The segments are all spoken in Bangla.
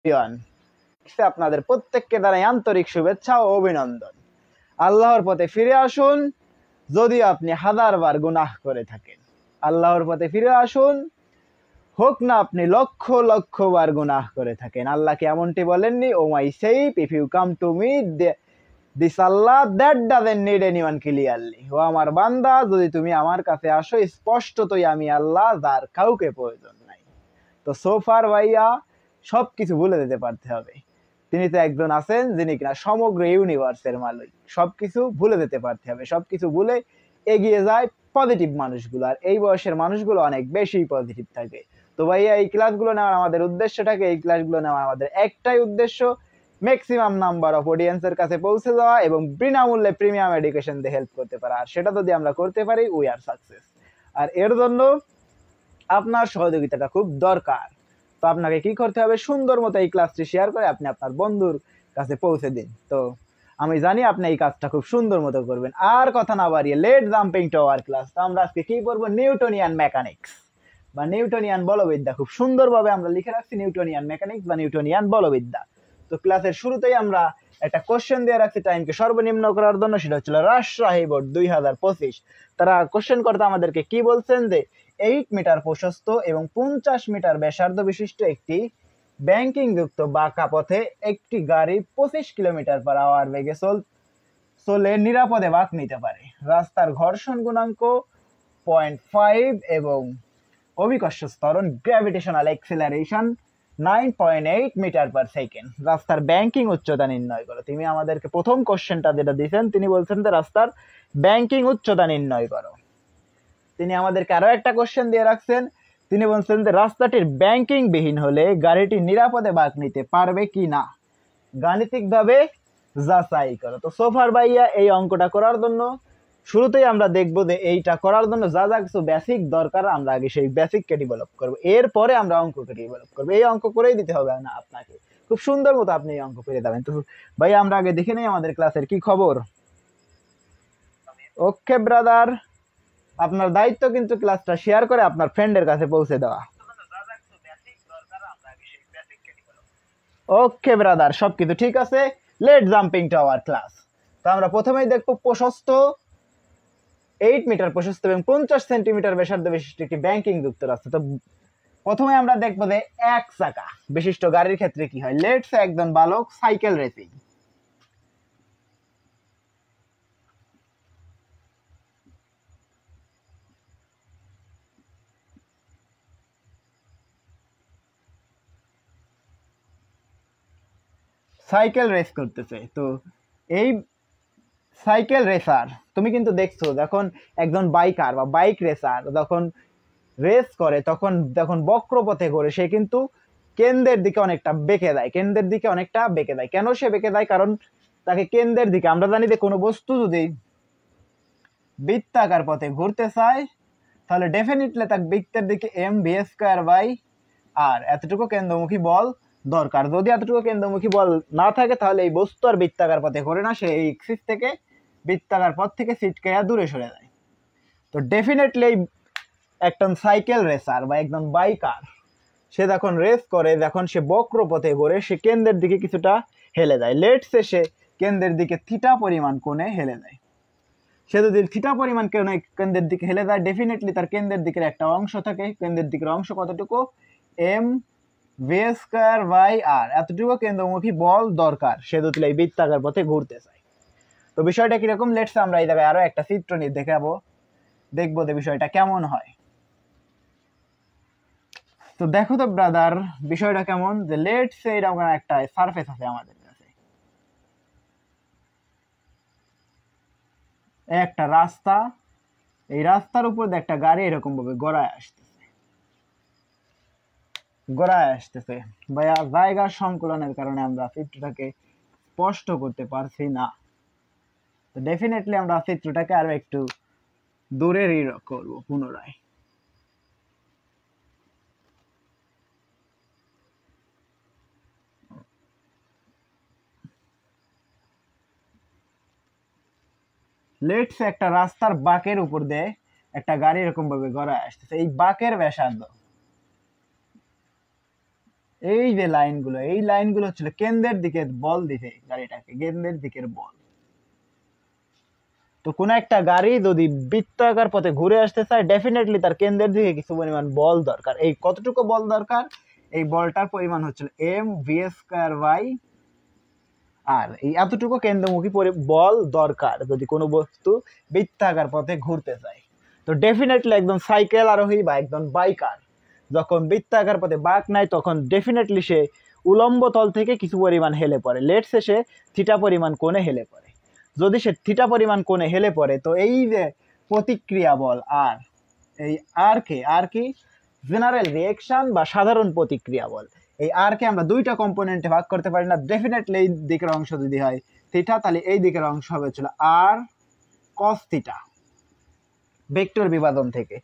এভরিওয়ান, আপনাদের প্রত্যেককে জানাই আন্তরিক শুভেচ্ছা ও অভিনন্দন। আল্লাহর পথে ফিরে আসুন। যদি আপনি হাজারবার গুনাহ করে থাকেন, আল্লাহর পথে ফিরে আসুন। হোক না আপনি লক্ষ লক্ষ বার গুনাহ করে থাকেন, আল্লাহকে এমনটি বলেননি, O my safe if you come to me this Allah that doesn't need anyone clearly. ও আমার বান্দা, যদি তুমি আমার কাছে আসো, স্পষ্টতই আমি আল্লাহ, যার কাউকে প্রয়োজন নাই। তো সোফার ভাইয়া সবকিছু ভুলে যেতে পারতে হবে। তিনি তো একজন আছেন যিনি কিনা সমগ্র ইউনিভার্সের মালিক। সবকিছু ভুলে যেতে পারতে হবে, সবকিছু ভুলে এগিয়ে যায় পজিটিভ মানুষগুলো। আর এই বয়সের মানুষগুলো অনেক বেশি পজিটিভ থাকে। তো ভাইয়া এই ক্লাসগুলো নেওয়ার আমাদের উদ্দেশ্যটাকে, এই ক্লাসগুলো নেওয়ার আমাদের একটাই উদ্দেশ্য, ম্যাক্সিমাম নাম্বার অফ অডিয়েন্সের কাছে পৌঁছে যাওয়া এবং বিনামূল্যে প্রিমিয়াম এডুকেশন দিয়ে হেল্প করতে পারা। আর সেটা যদি আমরা করতে পারি, উই আর সাকসেস। আর এর জন্য আপনার সহযোগিতাটা খুব দরকার। তো আপনাকে কি করতে হবে, সুন্দর মতো এই ক্লাসটি শেয়ার করে আপনি আপনার বন্ধুর কাছে পৌঁছে দিন। তো আমি জানি আপনি এই কাজটা খুব সুন্দর মতো করবেন। আর কথা না বাড়িয়ে let jumping to our class. তো আমরা আজকে কি পড়বো, নিউটনিয়ান মেকানিক্স বা নিউটনিয়ান বলবিদ্যা। খুব সুন্দরভাবে আমরা লিখে রাখছি নিউটনিয়ান মেকানিক্স বা নিউটনিয়ান বলবিদ্যা। তো ক্লাসের শুরুতেই আমরা একটা কোশ্চেন দিয়ে রাখছি টাইমকে সর্বনিম্ন করার জন্য। সেটা হচ্ছিল রাজশাহী বোর্ড 2025। তারা কোশ্চেন করতে আমাদেরকে কি বলছেন যে 8 মিটার প্রশস্ত এবং 50 মিটার ব্যাসার্ধ বিশিষ্ট একটি ব্যাংকিং যুক্ত বাঁকা পথে একটি গাড়ি 25 কিলোমিটার পার আওয়ার বেগে চলে নিরাপদে বাঁক নিতে পারে। রাস্তার ঘর্ষণ গুণাঙ্ক 0.5 এবং অভিকর্ষ ত্বরণ gravitational acceleration 9.8 metre per second. রাস্তার ব্যাংকিং উচ্চতা নির্ণয় করো। তিনি আমাদেরকে প্রথম কোশ্চেনটা যেটা দিয়েছেন, তিনি বলছেন যে রাস্তার ব্যাংকিং উচ্চতা নির্ণয় করো। তিনি আমাদেরকে আরো একটা কোশ্চেন দিয়ে রাখছেন। তিনি বলছেন যে রাস্তাটির ব্যাংকিং বিহীন হলে গাড়িটি নিরাপদে বাঁক নিতে পারবে কি না, গাণিতিকভাবে যাচাই করো। তো সোফার ভাইয়া এই অঙ্কটা করার জন্য শুরুতেই আমরা দেখবো যে এইটা করার জন্য যা যা কিছু বেসিক দরকার, আমরা আগে সেই বেসিককে ডেভেলপ করবো, এরপরে আমরা অঙ্ককে ডেভেলপ করবো। এই অঙ্ক করেই দিতে হবে না আপনাকে, খুব সুন্দর মতো আপনি এই অঙ্ক পেরে যাবেন। তো ভাই আমরা আগে দেখে নেই আমাদের ক্লাসের কি খবর। ওকে ব্রাদার, আপনার দায়িত্ব কিন্তু ক্লাসটা শেয়ার করে আপনার ফ্রেন্ডের কাছে পৌঁছে দেওয়া। ওকে ব্রাদার, সবকিছু ঠিক আছে। Let jumping to our class. তো আমরা প্রথমেই দেখবো প্রশস্ত 8 মিটার প্রশস্ত এবং 50 সেন্টিমিটার ব্যাসার্ধ বিশিষ্ট একটি ব্যাংকিং যুক্ত রাস্তা। তো প্রথমে আমরা দেখবো যে এক চাকা বিশিষ্ট গাড়ির ক্ষেত্রে কি হয়। লেটস একজন বালক সাইকেল রেসিং সাইকেল রেস করতেছে। তো এই সাইকেল রেসার, তুমি কিন্তু দেখছো যখন একজন বাইকার বা বাইক রেসার যখন রেস করে, তখন যখন বক্রপথে ঘোরে, সে কিন্তু কেন্দ্রের দিকে অনেকটা বেঁকে দেয়, কেন্দ্রের দিকে অনেকটা বেঁকে দেয়। কেন সে বেঁকে দেয়? কারণ তাকে কেন্দ্রের দিকে, আমরা জানি যে কোনো বস্তু যদি বৃত্তাকার পথে ঘুরতে চায়, তাহলে ডেফিনেটলি তাকে বৃত্তের দিকে এম ভি স্কোয়ার বাই আর এতটুকু কেন্দ্রমুখী বল দরকার। যদি এতটুকু কেন্দ্রমুখী বল না থাকে, তাহলে এই বস্তু আর বৃত্তাকার পথে ঘোরে না, সে এই এক্সিস থেকে বৃত্তাকার পথ থেকে ছিটকাইয়া দূরে সরে যায়। তো ডেফিনেটলি একজন সাইকেল রেসার বা একজন বাইকার, সে যখন রেস করে, যখন সে বক্র পথে ঘোরে, সে কেন্দ্রের দিকে কিছুটা হেলে যায়। লেটসে সে কেন্দ্রের দিকে থিটা পরিমাণ কোণে হেলে যায়। সে যদি থিটা পরিমাণ কোণে কেন্দ্রের দিকে হেলে যায়, ডেফিনেটলি তার কেন্দ্রের দিকের একটা অংশ থাকে, কেন্দ্রের দিকের অংশ কতটুকু, এম ভি স্কয়ার বাই আর, এতটুকু কেন্দ্রমুখী বল দরকার সে যদি এই বৃত্তাকার পথে ঘুরতে চায়। তো বিষয়টা কিরকম, লেটস আমরা এই জায়গায় আরো একটা চিত্র নিয়ে দেখাবো, দেখবো যে বিষয়টা কেমন হয়। তো দেখো তো ব্রাদার বিষয়টা কেমন, যে লেটস সে এরকম একটা সারফেস আছে আমাদের কাছে, একটা রাস্তা, এই রাস্তার উপর একটা গাড়ি এরকম ভাবে গড়ায় আসতেছে। ভাইয়া জায়গার সংকুলনের কারণে আমরা চিত্রটাকে স্পষ্ট করতে পারছি না। তো ডেফিনেটলি আমরা চিত্রটাকে আরো একটু দূরে করবো পুনরায়। লেটস একটা রাস্তার বাঁকের উপর দিয়ে একটা গাড়ি এরকম ভাবে গড়ায় আসতেছে। এই বাঁকের ব্যাসার্ধ এই যে লাইনগুলো, এই লাইনগুলো হচ্ছিল কেন্দ্রের দিকে বল দিতে, গাড়িটাকে কেন্দ্রের দিকের বল। তো কোন একটা গাড়ি যদি বৃত্তাকার পথে ঘুরে আসতে চায়, ডেফিনেটলি তার কেন্দ্রের দিকে কিছু পরিমাণ বল দরকার। এই কতটুকু বল দরকার? এই বলটার পরিমাণ হচ্ছিল M V square by R. এই এতটুকু কেন্দ্রমুখী বল দরকার যদি কোনো বস্তু বৃত্তাকার পথে ঘুরতে চায়। তো ডেফিনেটলি একদম সাইকেল আরোহী বা একদম বাইকার যখন বৃত্তাকার পথে বাঁক নেয়, তখন ডেফিনেটলি সে উলম্ব তল থেকে কিছু পরিমাণ হেলে পড়ে, লেটসে সে থিটা পরিমাণ কোণে হেলে পড়ে। যদি সে থিটা পরিমাণ কোণে হেলে পড়ে, তো এই যে প্রতিক্রিয়া বল আর, এই আর কি জেনারেল রিঅ্যাকশন বা সাধারণ প্রতিক্রিয়া বল, এই আর কে আমরা দুইটা কম্পোনেন্টে ভাগ করতে পারি না। ডেফিনেটলি এই দিকের অংশ যদি হয় থিটা, তাহলে এই দিকের অংশ হবে ছিল আর কস থিটা ভেক্টর বিভাজন থেকে।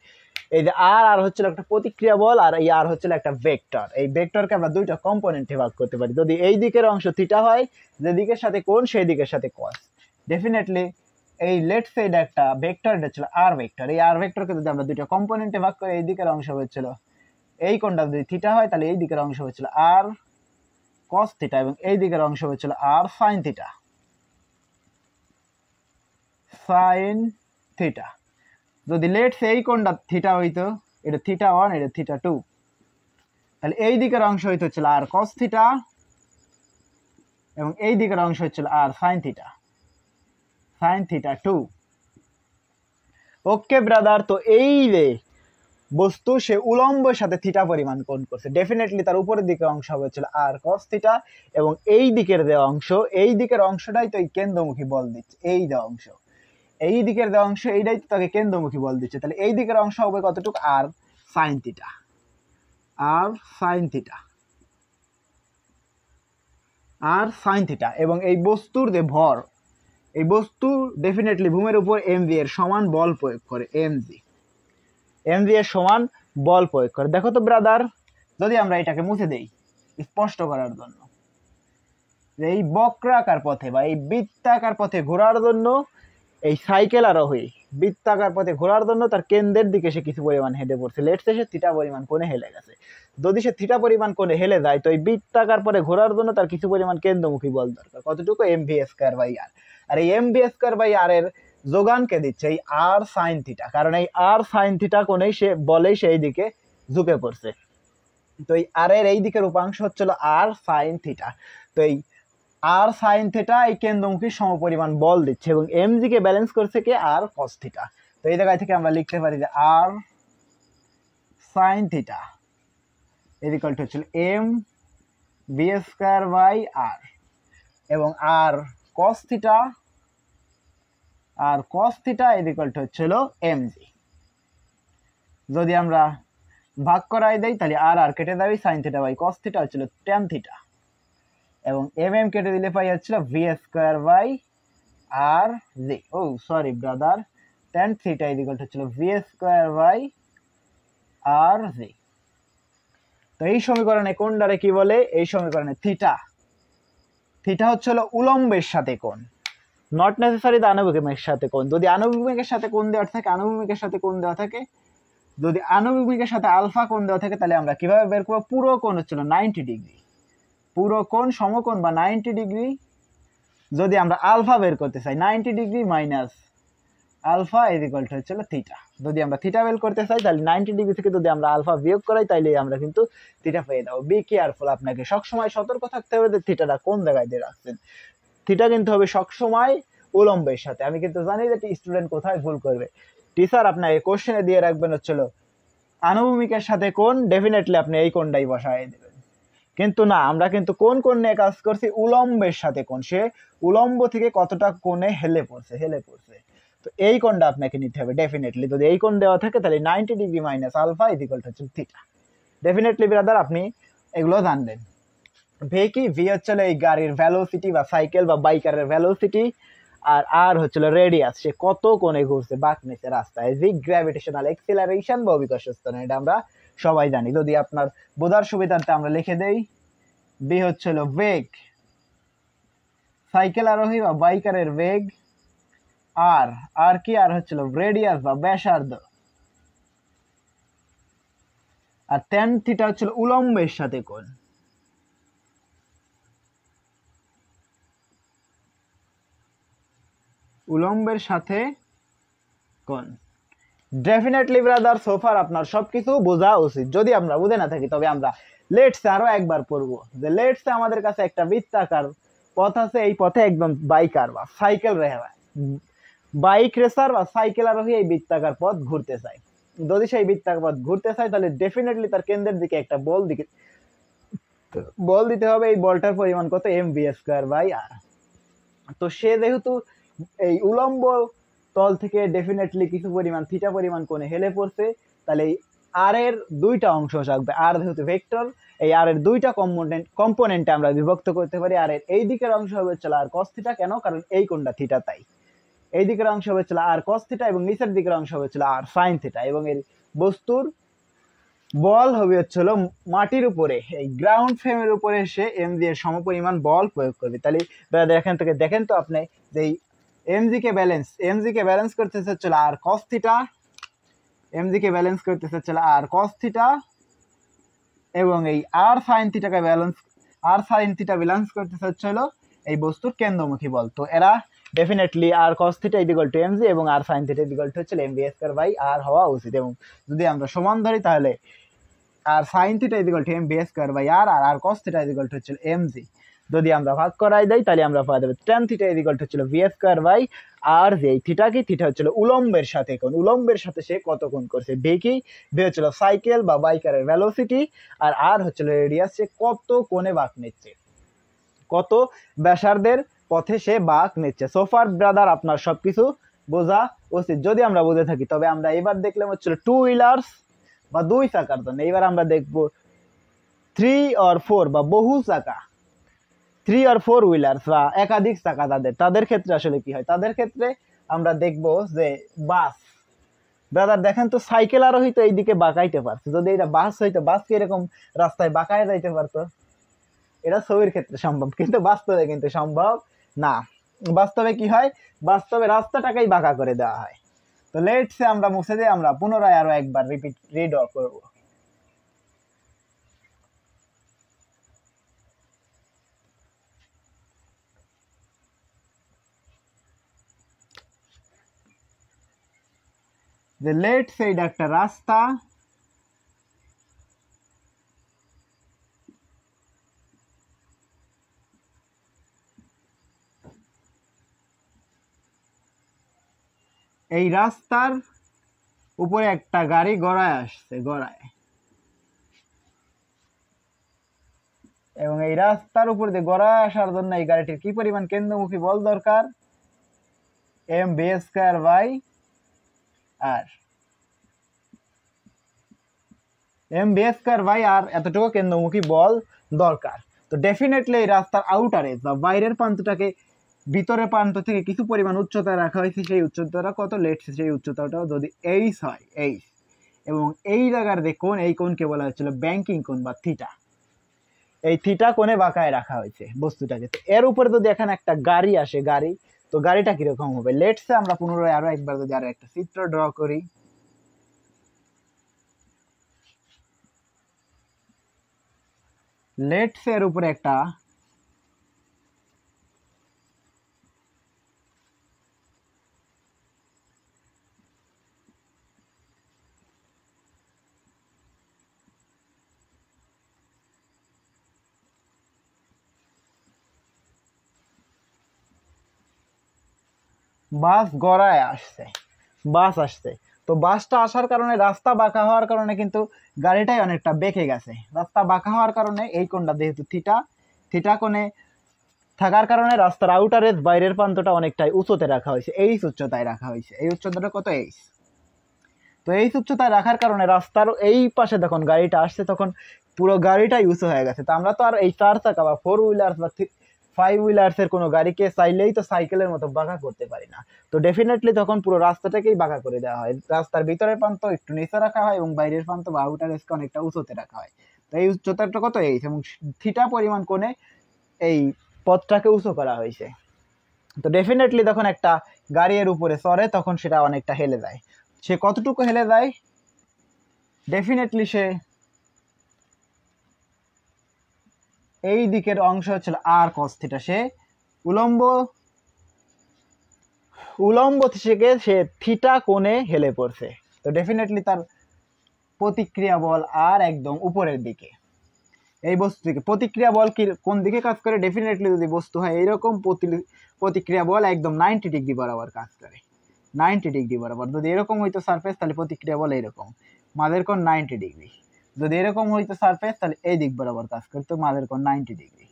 এই যে আর হচ্ছিল একটা প্রতিক্রিয়া বল, আর এই আর হচ্ছিল একটা ভেক্টর। এই ভেক্টরকে আমরা দুইটা কম্পোনেন্টে ভাগ করতে পারি। যদি এই দিকের অংশ থিটা হয়, যে দিকের সাথে কোণ সেই দিকের সাথে কস, ডেফিনেটলি এই লেটস সে এটা একটা ভেক্টর, এটা ছিল আর ভেক্টর। এই আর ভেক্টরকে যদি আমরা দুইটা কম্পোনেন্টে ভাগ করি, এই দিকের অংশ হচ্ছিল, এই কোণটা যদি থিটা হয় তাহলে এই দিকের অংশ হচ্ছিল আর কস থিটা, এবং এই দিকের অংশ হচ্ছিল R sine theta, sine theta. যদি লেটস এই কোণটা থিটা হইতো, এটা থিটা 1, এটা থিটা 2, তাহলে এই দিকের অংশ হচ্ছিল আর কস থিটা, এবং এই দিকের অংশ হচ্ছিল R sine theta, sine theta 2। Okay brother, তো এই রে বস্তু সে উলম্বের সাথে থিটা পরিমাণ কোণ করছে, ডেফিনেটলি তার উপরের দিকের অংশ হচ্ছিল আর কস থিটা, এবং এই দিকের যে অংশ, এই দিকের অংশটাই তো এই কেন্দ্রমুখী বল দিচ্ছে। এই যে অংশ, এই দিকের যে অংশ, এইটাই তো তাকে কেন্দ্রমুখী বল দিচ্ছে। তাহলে এই দিকের অংশ হবে কতটুকু? আর সাইন থিটা, আর সাইন থিটা, আর সাইন থিটা। এবং এই বস্তুর যে ভর, এই বস্তু ডেফিনেটলি ভূমির উপর এমজি এর সমান বল প্রয়োগ করে, এমজি এর সমান বল প্রয়োগ করে। দেখো তো ব্রাদার, যদি আমরা এটাকে মুছে দেই স্পষ্ট করার জন্য, এই বক্রাকার পথে বা এই বৃত্তাকার পথে ঘোরার জন্য, এই সাইকেল আরোহী বৃত্তাকার পথে ঘোরার জন্য তার কেন্দ্রের দিকে সে কিছু পরিমাণ হেলে পড়ছে, লেটসে সে থিটা পরিমাণ কোণে হেলে গেছে। যদি সে থিটা পরিমাণ কোণে হেলে যায়, তো এই বৃত্তাকার পথে ঘোরার জন্য তার কিছু পরিমাণ কেন্দ্রমুখী বল দরকার। কতটুকু? M V square by R. আর এই এম ভি স্কয়ার বাই আর এর যোগানকে দিচ্ছে এই আর সাইন থিটা, কারণ এই আর সাইন থিটা কোণেই সে বলেই সেই দিকে ঝুঁকে পড়ছে। তো এই আর এর এই দিকের উপাংশ হচ্ছিল আর সাইন থিটা। তো এই আর সাইন থিটা এই কেন্দ্রমুখী সমপরিমাণ বল দিচ্ছে, এবং এমজি কে ব্যালেন্স করছে কে? আর কস থিটা। তো এই জায়গায় থেকে আমরা লিখতে পারি যে R sine theta is equal to হচ্ছিল M V square by R, এবং R cos theta, R cos theta is equal to হচ্ছিল এমজি। যদি আমরা ভাগ করাই দেই, তাহলে আর আর কেটে যাবে, sine theta by cos theta হচ্ছিল ট্যান থিটা, এবং এম কেটে দিলে পাই হচ্ছিল V square by R G. Oh sorry brother, tan theta is equal to হচ্ছিল V square by R G. তো এই সমীকরণে কোণটারে কি বলে? এই সমীকরণে থিটা, থিটা হচ্ছে হলো উলম্বের সাথে কোণ, নট নেসেসারি দ্য আনুভূমিকের সাথে কোণ। যদি আনুভূমিকের সাথে কোণ দেওয়া থাকে, আনুভূমিকের সাথে কোণ দেওয়া থাকে, যদি আনুভূমিকের সাথে আলফা কোণ দেওয়া থাকে, তাহলে আমরা কিভাবে বের করবো? পুরো কোণ হচ্ছিল 90 ডিগ্রি, পুরো কোণ সমকোণ বা 90 ডিগ্রি। যদি আমরা আলফা বের করতে চাই, 90 degree minus alpha is equal to হচ্ছিল থিটা। যদি আমরা থিটা বের করতে চাই, তাহলে 90 ডিগ্রি থেকে যদি আমরা আলফা বিয়োগ করাই, তাইলে আমরা কিন্তু থিটা পেয়ে যাবো। বি কেয়ারফুল, আপনাকে সবসময় সতর্ক থাকতে হবে যে থিটাটা কোন জায়গায় দিয়ে রাখছেন। থিটা কিন্তু হবে সবসময় উলম্বের সাথে। আমি কিন্তু জানি যে স্টুডেন্ট কোথায় ভুল করবে। টিচার আপনাকে কোশ্চেনে দিয়ে রাখবেন হচ্ছিল আনুভূমিকের সাথে কোণ, ডেফিনেটলি আপনি এই কোণটাই বসায় দেবেন। কিন্তু না, আমরা কিন্তু কোন কোণ নিয়ে কাজ করছি? উলম্বের সাথে কোণ। সে উলম্ব থেকে কতটা কোণে হেলে পড়ছে, হেলে পড়ছে। তো এই কোণটা আপনাকে নিতে হবে ডেফিনেটলি। যদি এই কোণ দেওয়া থাকে, তাহলে 90 degree minus alpha is equal to হচ্ছে থিটা। ডেফিনেটলি ব্রাদার আপনি এগুলো জানবেন। ভি কি? ভি হচ্ছিল এই গাড়ির ভেলোসিটি বা সাইকেল বা বাইকারের ভেলোসিটি, আর আর হচ্ছিল রেডিয়াস, সে কত কোণে ঘুরছে বাঁক নিচে রাস্তায়। জি গ্র্যাভিটেশনাল এক্সিলারেশন বা অভিকর্ষস্থল, এটা আমরা সবাই জানি। যদি আপনার বোঝার সুবিধার্থে আমরা লিখে দেই, বি হচ্ছিল বেগ, সাইকেল আরোহী বা বাইকারের বেগ, আর আর কি? আর হচ্ছিল রেডিয়াস বা ব্যাসার্ধ, আর ট্যান থিটা হচ্ছিল উলম্বের সাথে কোণ। উলম্বের সাথে কোণ। ডেফিনেটলি ব্রাদার সোফার আপনার সবকিছু বোঝা উচিত। যদি আমরা বুঝে না থাকি তবে আমরা লেটসে আরো একবার পড়বো যে লেটসে আমাদের কাছে একটা বৃত্তাকার পথ আছে, এই পথে একদম বাইকার বা সাইকেল বাইক রেসার বা সাইকেল আরোহী এই বৃত্তাকার পথ ঘুরতে চায়। যদি সেই বৃত্তাকার পথ ঘুরতে চায় তাহলে ডেফিনেটলি তার কেন্দ্রের দিকে একটা বল দিতে হবে। এই বলটার পরিমাণ কত, mv²/r। তো সে যেহেতু এই উলম্ব তল থেকে ডেফিনেটলি কিছু পরিমাণ থিটা পরিমাণ কোণে হেলে পড়ছে, তাহলে এই আর এর দুইটা অংশ থাকবে। আর যেহেতু ভেক্টর, এই আর এর দুইটা কম্পোনেন্টে আমরা বিভক্ত করতে পারি। আর এর এই দিকের অংশ হবে হচ্ছে আর cos থিটা, কেন, কারণ এই কোণটা থিটা, তাই এই দিকের অংশ হবে হচ্ছে আর cos থিটা এবং নিচের দিকের অংশ হবে হচ্ছে আর sin থিটা। এবং এর বস্তুর বল হবে হচ্ছে মাটির উপরে, এই গ্রাউন্ড ফ্রেমের উপরে এসে mg এর সমপরিমাণ বল প্রয়োগ করবে। তাহলে এখান থেকে দেখেন তো আপনি যে mg কে ব্যালেন্স করতেছে হচ্ছে আর cos থিটা, mg কে ব্যালেন্স করতেছে হচ্ছে আর cos থিটা, এবং এই আর sin থিটাকে ব্যালেন্স করতেছে হচ্ছে এই বস্তুর কেন্দ্রমুখী বল। তো এরা definitely R cos theta equal to mg এবং R sin theta equal to হচ্ছে mv²/r হওয়া উচিত। এবং যদি আমরা সমান ধরি তাহলে R sin theta equal to mv²/r আর R cos theta equal to হচ্ছে mg। যদি আমরা ভাগ করাই দেই তাহলে আমরা পাওয়া যাবে tan থিটা ইকুয়াল টু হচ্ছে v²/r। যে থিটা কি, থিটা হচ্ছে উলম্বের সাথে কোণ, উলম্বের সাথে সে কত কোণ করছে। ভি কি, ভি হচ্ছে সাইকেল বা বাইকারের ভেলোসিটি, আর আর হচ্ছে রেডিয়াস, সে কত কোণে বাঁক নিচ্ছে, কত ব্যাসার্ধের পথে সে বাঁক নিচ্ছে। সোফার ব্রাদার আপনার সবকিছু বোঝা উচিত। যদি আমরা বুঝে থাকি তবে আমরা এবার দেখলাম হচ্ছে টু হুইলার্স বা দুই চাকার জন্য। এবার আমরা দেখবো 3 or 4 বা বহু চাকা, 3 or 4 হুইলার্স বা একাধিক চাকা, তাদের ক্ষেত্রে আসলে কি হয়। তাদের ক্ষেত্রে আমরা দেখবো যে বাস, ব্রাদার দেখেন তো সাইকেল আরোহী তো এইদিকে বাঁকাইতে পারছে, যদি এটা বাস হইতো, বাস কি এরকম রাস্তায় বাঁকায় যাইতে পারতো? এটা ছবির ক্ষেত্রে সম্ভব, কিন্তু বাস্তবে কিন্তু সম্ভব না। বাস্তবে কি হয়, বাস্তবে রাস্তাটাকেই বাঁকা করে দেওয়া হয়। তো লেটসে আমরা মুছে দিয়ে আমরা পুনরায় আরো একবার রিড করবো। যে লেটসে এটা একটা রাস্তা, এই রাস্তার উপরে একটা গাড়ি গড়ায় আসছে, এবং এই রাস্তার উপর দিয়ে গড়ায় আসার জন্য এই গাড়িটির কি পরিমাণ কেন্দ্রমুখী বল দরকার, mv²/r। mv²/r এতটুকু কেন্দ্রমুখী বল দরকার। তো ডেফিনেটলি এই রাস্তার আউটারে বা বাইরের প্রান্তটাকে ভিতরের প্রান্ত থেকে কিছু পরিমাণ উচ্চতা রাখা হয়েছে। সেই উচ্চতাটা কত, লেটস সেই উচ্চতাটাও যদি এইচ হয়, এইচ, এবং এই জায়গার যে কোণ, এই কোণকে বলা হচ্ছিল ব্যাংকিং কোণ বা থিটা। এই থিটা কোণে বাঁকায় রাখা হয়েছে বস্তুটাকে। তো এর উপরে যদি এখানে একটা গাড়ি আসে, তো গাড়িটা কিরকম হবে। লেটসে আমরা পুনরায় আরো একবার যদি আরো একটা চিত্র ড্র করি। লেটসে এর উপরে একটা বাস গড়ায় আসছে, আসছে। তো বাসটা আসার কারণে, রাস্তা বাঁকা হওয়ার কারণে কিন্তু গাড়িটাই অনেকটা বেঁকে গেছে। রাস্তা বাঁকা হওয়ার কারণে এই কোণটা যেহেতু থিটা কোণে থাকার কারণে রাস্তার আউটারের বাইরের প্রান্তটা অনেকটাই উঁচুতে রাখা হয়েছে, এইচ উচ্চতায় রাখা হয়েছে। এই উচ্চতাটা কত, এইচ। তো এই উচ্চতায় রাখার কারণে রাস্তার এই পাশে যখন গাড়িটা আসছে তখন পুরো গাড়িটাই উঁচু হয়ে গেছে। তো আমরা তো আর এই 4 চাকা বা 4 হুইলার্স বা 5 হুইলার্স এর কোনো গাড়িকে চাইলেই তো সাইকেলের মতো বাঁকা করতে পারি না। তো ডেফিনেটলি তখন পুরো রাস্তাটাকেই বাঁকা করে দেওয়া হয়। রাস্তার ভিতরের প্রান্ত একটু নিচে রাখা হয় এবং বাইরের প্রান্ত বা আউটার এজকে অনেকটা উঁচুতে রাখা হয়। তো এই উচ্চতাটা কত, এইচ, এবং থিটা পরিমাণ কোণে এই পথটাকে উঁচু করা হয়েছে। তো ডেফিনেটলি যখন একটা গাড়ি এর উপরে চড়ে তখন সেটা অনেকটা হেলে যায়। সে কতটুকু হেলে যায়, ডেফিনেটলি সে এই দিকের অংশ হচ্ছিল আর cos থিটা, সে উলম্ব উলম্ব থেকে সে থিটা কোণে হেলে পড়ছে, তো ডেফিনেটলি তার প্রতিক্রিয়া বল আর একদম উপরের দিকে। এই বস্তুকে প্রতিক্রিয়া বল কি কোন দিকে কাজ করে? ডেফিনেটলি যদি বস্তু হয় এইরকম, প্রতিক্রিয়া বল একদম 90 ডিগ্রি বরাবর কাজ করে, 90 ডিগ্রি বরাবর। যদি এরকম হইতো সারফেস তাহলে প্রতিক্রিয়া বল এরকম, মাঝের কোণ 90 ডিগ্রি। যদি এরকম হইতো সারফেস তাহলে এই দিক বরাবর কাজ করতো, মাঝের কোণ 90 ডিগ্রি।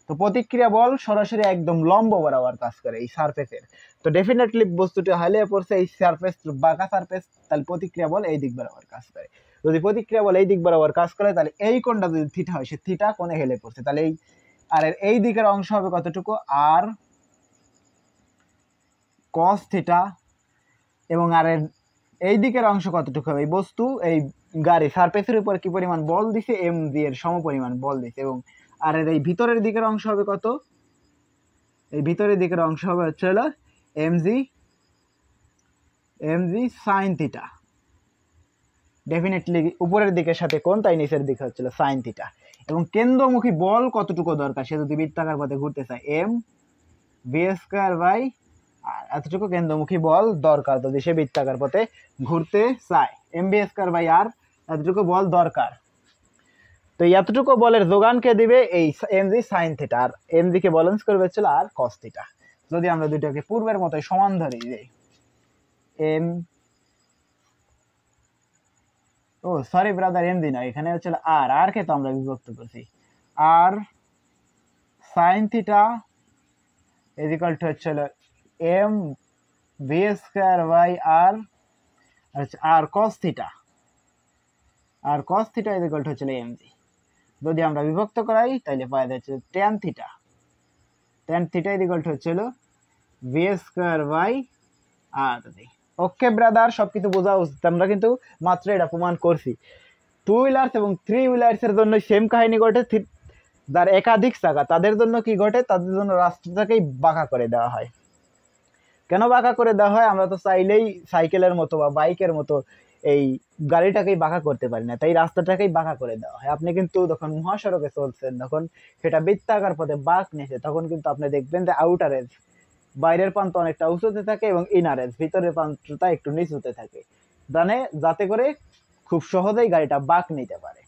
তো প্রতিক্রিয়া বল সরাসরি একদম লম্ব বরাবর কাজ করে এই সারফেসের। তো ডেফিনেটলি বস্তুটি হালিয়ে পড়ছে এই সারফেস, বাঁকা সারফেস, তাহলে প্রতিক্রিয়া বল এই দিক বরাবর কাজ করে। যদি প্রতিক্রিয়া বল এই দিক বরাবর কাজ করে তাহলে এই কোণটা যদি থিটা হয়, সে থিটা কোণে হেলে পড়ছে, তাহলে এই আর এই দিকের অংশ হবে কতটুকু? আর কস থিটা। এবং আর এই দিকের অংশ কতটুকু হবে? এই বস্তু এই গাড়ি সারফেসের উপর কি পরিমাণ বল দিছে? এম জি এর সম পরিমাণ বল দিছে। এবং আর এই ভিতরের দিকের অংশ হবে কত? এই ভিতরের দিকের অংশ হবে হচ্ছে হলো এমজি সাইন থিটা। ডেফিনেটলি উপরের দিকের সাথে কোণ, তাই নিচের দিকে হচ্ছিল সাইন থিটা। এবং কেন্দ্রমুখী বল কতটুকু দরকার? সে যদি বৃত্তাকার পথে ঘুরতে চায়, এম ভি স্কয়ার বাই আর এতটুকু কেন্দ্রমুখী বল দরকার যদি সে বৃত্তাকার পথে ঘুরতে চায়, এম ভি স্কয়ার বাই আর এতটুকু বল দরকার। তো এতটুকু বলের যোগান কে দিবে? এই এম জি সাইন থিটা। আর এম জি কে ব্যালেন্স করবে হচ্ছিল আর কস থিটা। যদি আমরা দুইটাকে পূর্বের মতোই সমান ধরি, যে M, oh sorry brother, M G নয়, এখানে হচ্ছিল আর কে তো আমরা বিভক্ত করছি, R sine theta is equal to হচ্ছিল M V square by R R cos theta, R cos theta is equal to হচ্ছিল এম জি। যদি আমরা বিভক্ত করাই তাহলে পাওয়া যাচ্ছে tan theta, tan theta is equal to হচ্ছিল V square by R G. Okay brother, সবকিছু বোঝা উচিত। আমরা কিন্তু মাত্র এটা প্রমাণ করছি। টু হুইলার্স এবং থ্রি হুইলার্স এর জন্য সেম কাহিনী ঘটে। যার একাধিক চাকা তাদের জন্য কি ঘটে? তাদের জন্য রাস্তাটাকেই বাঁকা করে দেওয়া হয়। কেন বাঁকা করে দেওয়া হয়? আমরা তো চাইলেই সাইকেলের মতো বা বাইকের মতো এই গাড়িটাকেই বাঁকা করতে পারি না, তাই রাস্তাটাকেই বাঁকা করে দেওয়া হয়। আপনি কিন্তু যখন মহাসড়কে চলছেন, তখন সেটা বৃত্তাকার পথে বাঁক নিয়েছে, তখন কিন্তু আপনি দেখবেন যে আউটার এজ, বাইরের প্রান্ত অনেকটা উঁচুতে থাকে এবং ইনার এজ, ভিতরের প্রান্তটা একটু নিচুতে থাকে, যাতে করে খুব সহজেই গাড়িটা বাঁক নিতে পারে।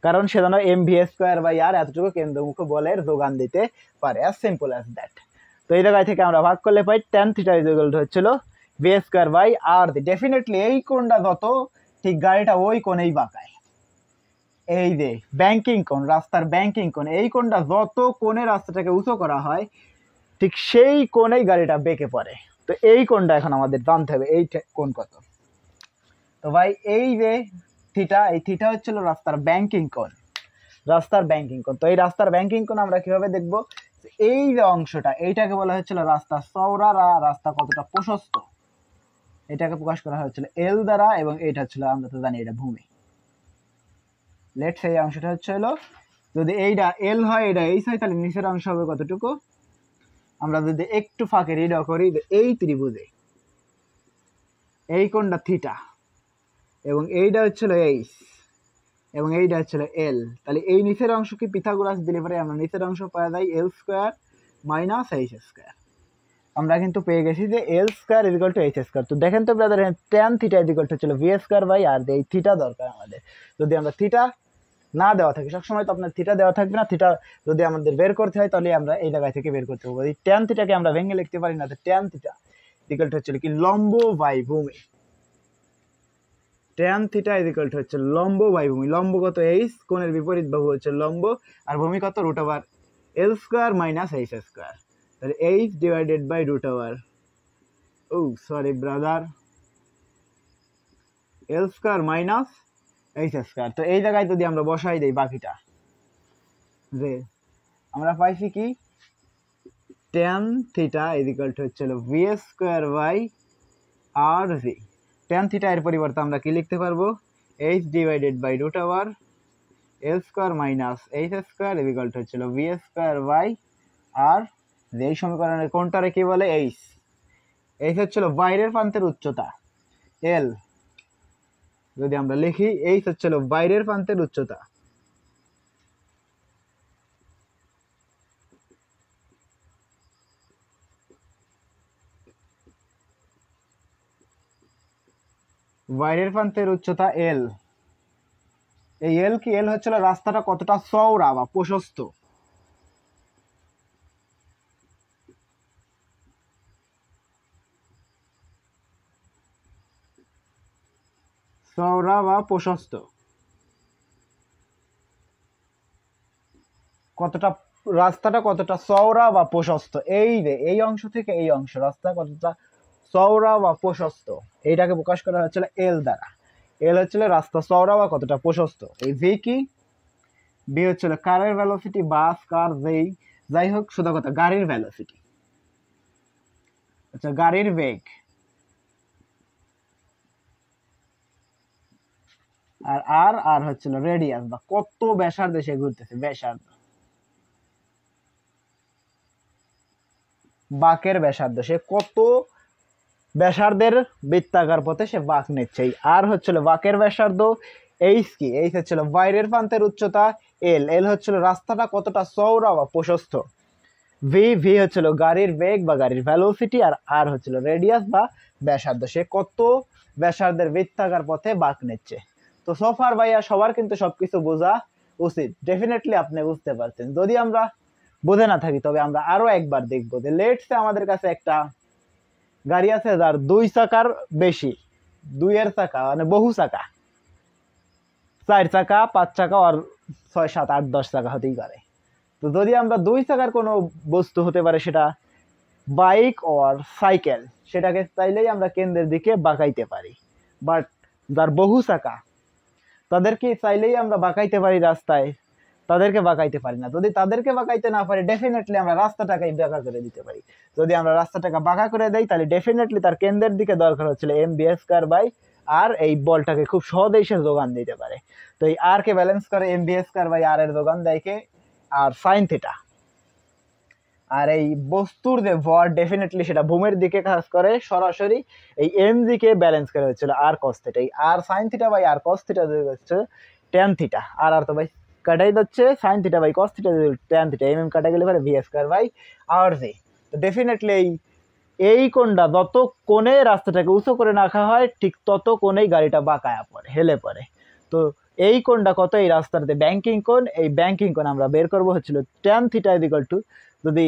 কারণ সে যেন এম ভি স্কয়ার বাই আর এতটুকু কেন্দ্রমুখী বলের যোগান দিতে পারে, অ্যাজ সিম্পল অ্যাজ দ্যাট। তো এই জায়গায় থেকে আমরা ভাগ করলে পাই tan theta is equal to হচ্ছিল V square by R. Definitely এই কোণটা যত, ঠিক গাড়িটা ওই কোণেই বাঁকায়। এই যে ব্যাংকিং কোণ, রাস্তার ব্যাংকিং কোণ, এই কোণটা যত কোণে রাস্তাটাকে উঁচু করা হয়, ঠিক সেই কোণেই গাড়িটা বেঁকে পড়ে। তো এই কোণটা এখন আমাদের জানতে হবে, এই কোণ কত। তো ভাই এই যে থিটা, এই থিটা হচ্ছিল রাস্তার ব্যাংকিং কোণ, রাস্তার ব্যাংকিং কোণ। তো এই রাস্তার ব্যাংকিং কোণ আমরা কিভাবে দেখবো? এই যে অংশটা, এইটাকে বলা হচ্ছিল রাস্তা চওড়া, রাস্তা কতটা প্রশস্ত, এটাকে প্রকাশ করা হচ্ছিল এল দ্বারা। এবং এটা ছিল, আমরা তো জানি এটা ভূমি। লেটস এই অংশটা হচ্ছে হলো, যদি এইটা এল হয়, এটা এইচ হয়, তাহলে নিচের অংশ হবে কতটুকু? আমরা যদি একটু ফাঁকে রিড করি, এই ত্রিভুজে এই কোণটা থিটা, এবং এইটা হচ্ছিল এইচ, এবং এইটা হচ্ছিল এল, তাহলে এই নিচের অংশকে পিথাগোরাস দিলে পরে আমরা নিচের অংশ পাওয়া যায় L square minus H square. আমরা কিন্তু পেয়ে গেছি যে L square is equal to H square. তো দেখেন তো ব্রাদার, tan theta is equal to হচ্ছিল ভি স্কোয়ার বাই আর। এই থিটা দরকার আমাদের। যদি আমরা থিটা না দেওয়া থাকে, সবসময় তো আপনার থিটা দেওয়া থাকবে না, থিটা যদি আমাদের বের করতে হয় তাহলে আমরা এই জায়গায় থেকে বের করতে পারবো। এই ট্যান থিটাকে আমরা ভেঙে লিখতে পারি না, তো ট্যান থিটা ইকুয়াল টু হচ্ছিল কি লম্ব বাই ভূমি। Tan theta is equal to হচ্ছে লম্ব বাই ভূমি। লম্ব কত? এইচ, কোণের বিপরীত বাহু হচ্ছে লম্ব, আর ভূমি কত? Root over L square minus H square. তাহলে H divided by root over, oh sorry brother, L square minus H square. তো এই জায়গায় যদি আমরা বসাই দেই বাকিটা, যে আমরা পাইছি কি tan theta is equal to হচ্ছে V square by R V. Tan theta এর পরিবর্তে আমরা কি লিখতে পারবো? H divided by root over L square minus H square is equal to হচ্ছিল ভি স্কোয়ার বাই আর। এই সমীকরণের কোনটারে কি বলে? এইচ। এইচ হচ্ছিল বাইরের প্রান্তের উচ্চতা এল, যদি আমরা লিখি এইচ হচ্ছিল বাইরের প্রান্তের উচ্চতা, বাইরের প্রান্তের উচ্চতা এল। এই এল কি? এল হচ্ছিল রাস্তাটা কতটা চওড়া বা প্রশস্ত। চওড়া বা প্রশস্ত কতটা, রাস্তাটা কতটা চওড়া বা প্রশস্ত, এই যে এই অংশ থেকে এই অংশ রাস্তা কতটা চওড়া বা প্রশস্ত, এইটাকে প্রকাশ করা হচ্ছিল এল দ্বারা। এল হচ্ছিল রাস্তা চওড়া বা কতটা প্রশস্ত। এই ভি কি? ভি হচ্ছিল কারের ভেলোসিটি, বাস কার যেই যাই হোক শুধু কথা গাড়ির ভেলোসিটি, আচ্ছা গাড়ির বেগ। আর আর আর হচ্ছিল রেডিয়াস বা কত ব্যাসার্ধে সে ঘুরতেছে, ব্যাসার্ধ, বাঁকের ব্যাসার্ধ, সে কত ব্যাসার্ধের বৃত্তাকার পথে সে বাঁক নিচ্ছে। এই আর হচ্ছিল বাঁকের ব্যাসার্ধ। এইচ কি? এইচ হচ্ছিল বাইরের প্রান্তের উচ্চতা। এল, এল হচ্ছিল রাস্তাটা কতটা চওড়া বা প্রশস্ত। ভি, ভি হচ্ছিল গাড়ির বেগ বা গাড়ির ভেলোসিটি। আর আর হচ্ছিল রেডিয়াস বা ব্যাসার্ধ, সে কত ব্যাসার্ধের বৃত্তাকার পথে বাঁক নিচ্ছে। তো সোফার ভাইয়া সবার কিন্তু সবকিছু বোঝা উচিত, ডেফিনেটলি আপনি বুঝতে পারছেন। যদি আমরা বুঝে না থাকি তবে আমরা আরো একবার দেখবো যে লেটসে আমাদের কাছে একটা গাড়ি আছে যার 2 চাকার বেশি, 2 চাকা মানে বহু চাকা, 4 চাকা 5 চাকা আর 6 7 8 10 চাকা হতেই পারে। তো যদি আমরা 2 চাকার কোনো বস্তু হতে পারে সেটা বাইক আর সাইকেল, সেটাকে চাইলেই আমরা কেন্দ্রের দিকে বাঁকাইতে পারি। বাট যার বহু চাকা তাদেরকে চাইলেই আমরা বাঁকাইতে পারি রাস্তায়, তাদেরকে বাঁকাইতে পারি না। যদি তাদেরকে বাঁকাইতে না পারি ডেফিনেটলি আমরা রাস্তাটাকে বাঁকা করে দিতে পারি। যদি আমরা রাস্তাটাকে বাঁকা করে দেই তাহলে ডেফিনেটলি তার কেন্দ্রের দিকে দরকার হচ্ছিল M B square by R, এই বলটাকে খুব সহজেই সে যোগান দিতে পারে। তো এই আর কে ব্যালেন্স করে এম বি স্কয়ার বাই আর এর যোগান দেয় কে? আর সাইন থিটা। আর এই বস্তুর যে ভর ডেফিনেটলি সেটা ভূমির দিকে কাজ করে সরাসরি, এই এম জি কে ব্যালেন্স করে হচ্ছিল আর কস থিটা। এই R sine theta by R cos theta হচ্ছে ট্যান থিটা। আর আর তো ভাই কাটাই যাচ্ছে, sine theta by cos theta tan theta, M M কাটা গেলে পরে V square by R G. তো ডেফিনেটলি এই কোণটা যত কোণে রাস্তাটাকে উঁচু করে রাখা হয় ঠিক তত কোণেই গাড়িটা বাঁকায়া পড়ে, হেলে পড়ে। তো এই কোণটা কত? এই রাস্তাতে ব্যাংকিং কোণ, এই ব্যাংকিং কোণ আমরা বের করবো হচ্ছিল ট্যান থিটা ইকুয়াল টু, যদি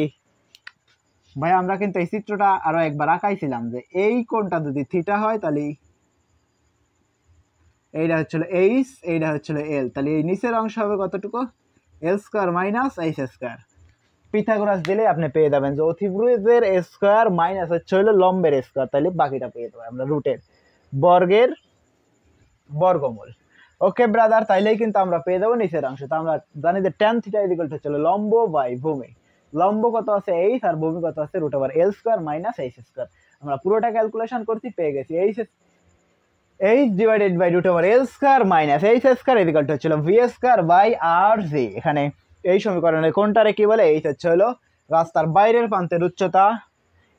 ভাই আমরা কিন্তু এই চিত্রটা আরো একবার আঁকাইছিলাম যে এই কোণটা যদি থিটা হয় তাহলে এইটা হচ্ছিল এইচ, এইটা হচ্ছিল এল, তাহলে এই নিচের অংশ হবে কতটুকু? L square minus H square. Pythagoras দিলে আপনি পেয়ে যাবেন যে অতিভুজের স্কয়ার মাইনাস হচ্ছে হলো লম্বের স্কয়ার, তাহলে বাকিটা পেয়ে যাবো আমরা রুটের বর্গের বর্গমূল। ওকে ব্রাদার, তাইলেই কিন্তু আমরা পেয়ে যাবো নিচের অংশ। তো আমরা জানি যে ট্যান থিটা ইকুয়াল টু হচ্ছে লম্ব বাই ভূমি। লম্ব কত আছে? এইচ, আর ভূমি কত আছে? Root over L square minus H square. আমরা পুরোটা ক্যালকুলেশন করছি, পেয়ে গেছি H H divided by root over L square minus H square equal to হচ্ছে V square by R G. এখানে এই সমীকরণে কোনটারে কি বলে? এইচ হচ্ছে হলো রাস্তার বাইরের প্রান্তের উচ্চতা।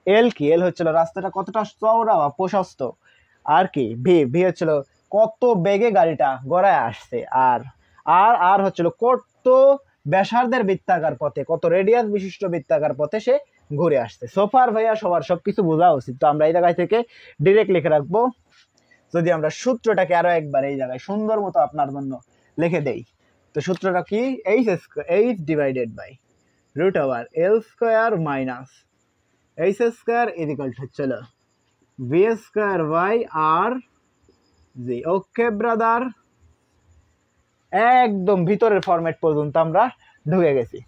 এল কি? এল হচ্ছিল রাস্তাটা কতটা চওড়া বা প্রশস্ত। আর কি? ভি, ভি হচ্ছিল কত বেগে গাড়িটা গড়ায় আসছে। আর আর আর হচ্ছিল কত ব্যাসার্ধের বৃত্তাকার পথে, কত রেডিয়াস বিশিষ্ট বৃত্তাকার পথে সে ঘুরে আসছে। সোফার ভাইয়া সবার সবকিছু বোঝা উচিত। তো আমরা এই জায়গায় থেকে ডিরেক্ট লিখে রাখবো। যদি আমরা সূত্রটাকে আরো একবার এই জায়গায় সুন্দর মতো আপনার জন্য লিখে দেই, তো সূত্রটা কি? H square, H divided by root over L square minus H square equal to হচ্ছে V square by R G. Okay brother, একদম ভিতরের ফরম্যাট পর্যন্ত আমরা ঢুকে গেছি।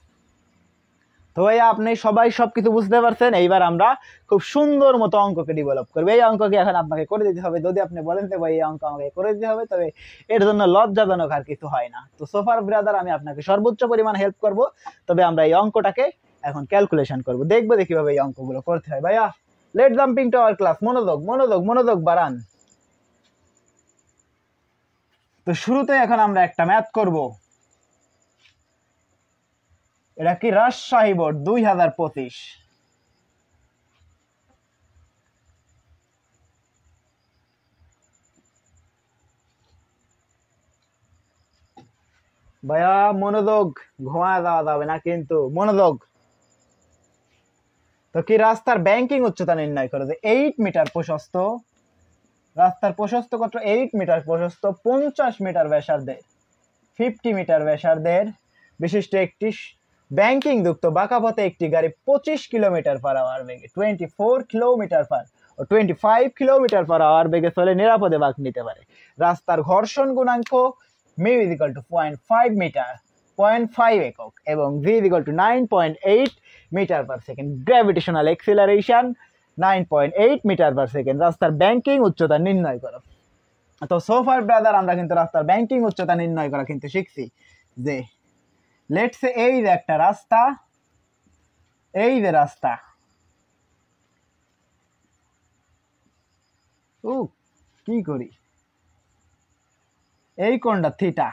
তো ভাইয়া আপনি সবাই সবকিছু বুঝতে পারছেন। এইবার আমরা খুব সুন্দর মতো অঙ্ককে ডেভেলপ করবো। এই অঙ্ককে এখন আপনাকে করে দিতে হবে। যদি আপনি বলেন যে ভাই এই অঙ্ক আমাকে করে দিতে হবে, তবে এর জন্য লজ্জাজনক আর কিছু হয় না। তো সোফার ব্রাদার আমি আপনাকে সর্বোচ্চ পরিমাণ হেল্প করব। তবে আমরা এই অঙ্কটাকে এখন ক্যালকুলেশন করব, দেখবো যে কিভাবে এই অঙ্কগুলো করতে হয়। ভাইয়া let jumping to our class, মনোযোগ মনোযোগ মনোযোগ বাড়ান। তো শুরুতে এখন আমরা একটা ম্যাথ করব। এটা কি? রাজশাহী বোর্ড 2025। ভাইয়া মনোযোগ, ঘুমায় যাওয়া যাবে না কিন্তু, মনোযোগ। তো কি? রাস্তার ব্যাংকিং উচ্চতা নির্ণয় করে যে 8 মিটার প্রশস্ত রাস্তার প্রশস্ত কত 8 মিটার প্রশস্ত, 50 মিটার ব্যাসার্ধের, 50 মিটার ব্যাসার্ধের বিশিষ্ট একটি ব্যাংকিং যুক্ত বাঁকা পথে একটি গাড়ি 25 কিলোমিটার পার আওয়ার বেগে 24 কিলোমিটার পার ও 25 কিলোমিটার পার আওয়ার বেগে চলে নিরাপদে বাঁক নিতে পারে। রাস্তার ঘর্ষণ গুণাঙ্ক mu is equal to 0.5 metre, 0.5 একক, এবং V is equal to 9.8 metre per second. Gravitational acceleration 9.8 metre per second. রাস্তার ব্যাংকিং উচ্চতা নির্ণয় করো। তো সোফার ব্রাদার আমরা কিন্তু রাস্তার ব্যাংকিং উচ্চতা নির্ণয় করা কিন্তু শিখছি। যে লেটস সে এই যে একটা রাস্তা, এই যে রাস্তা, ও কি করি, এই কোণটা থিটা।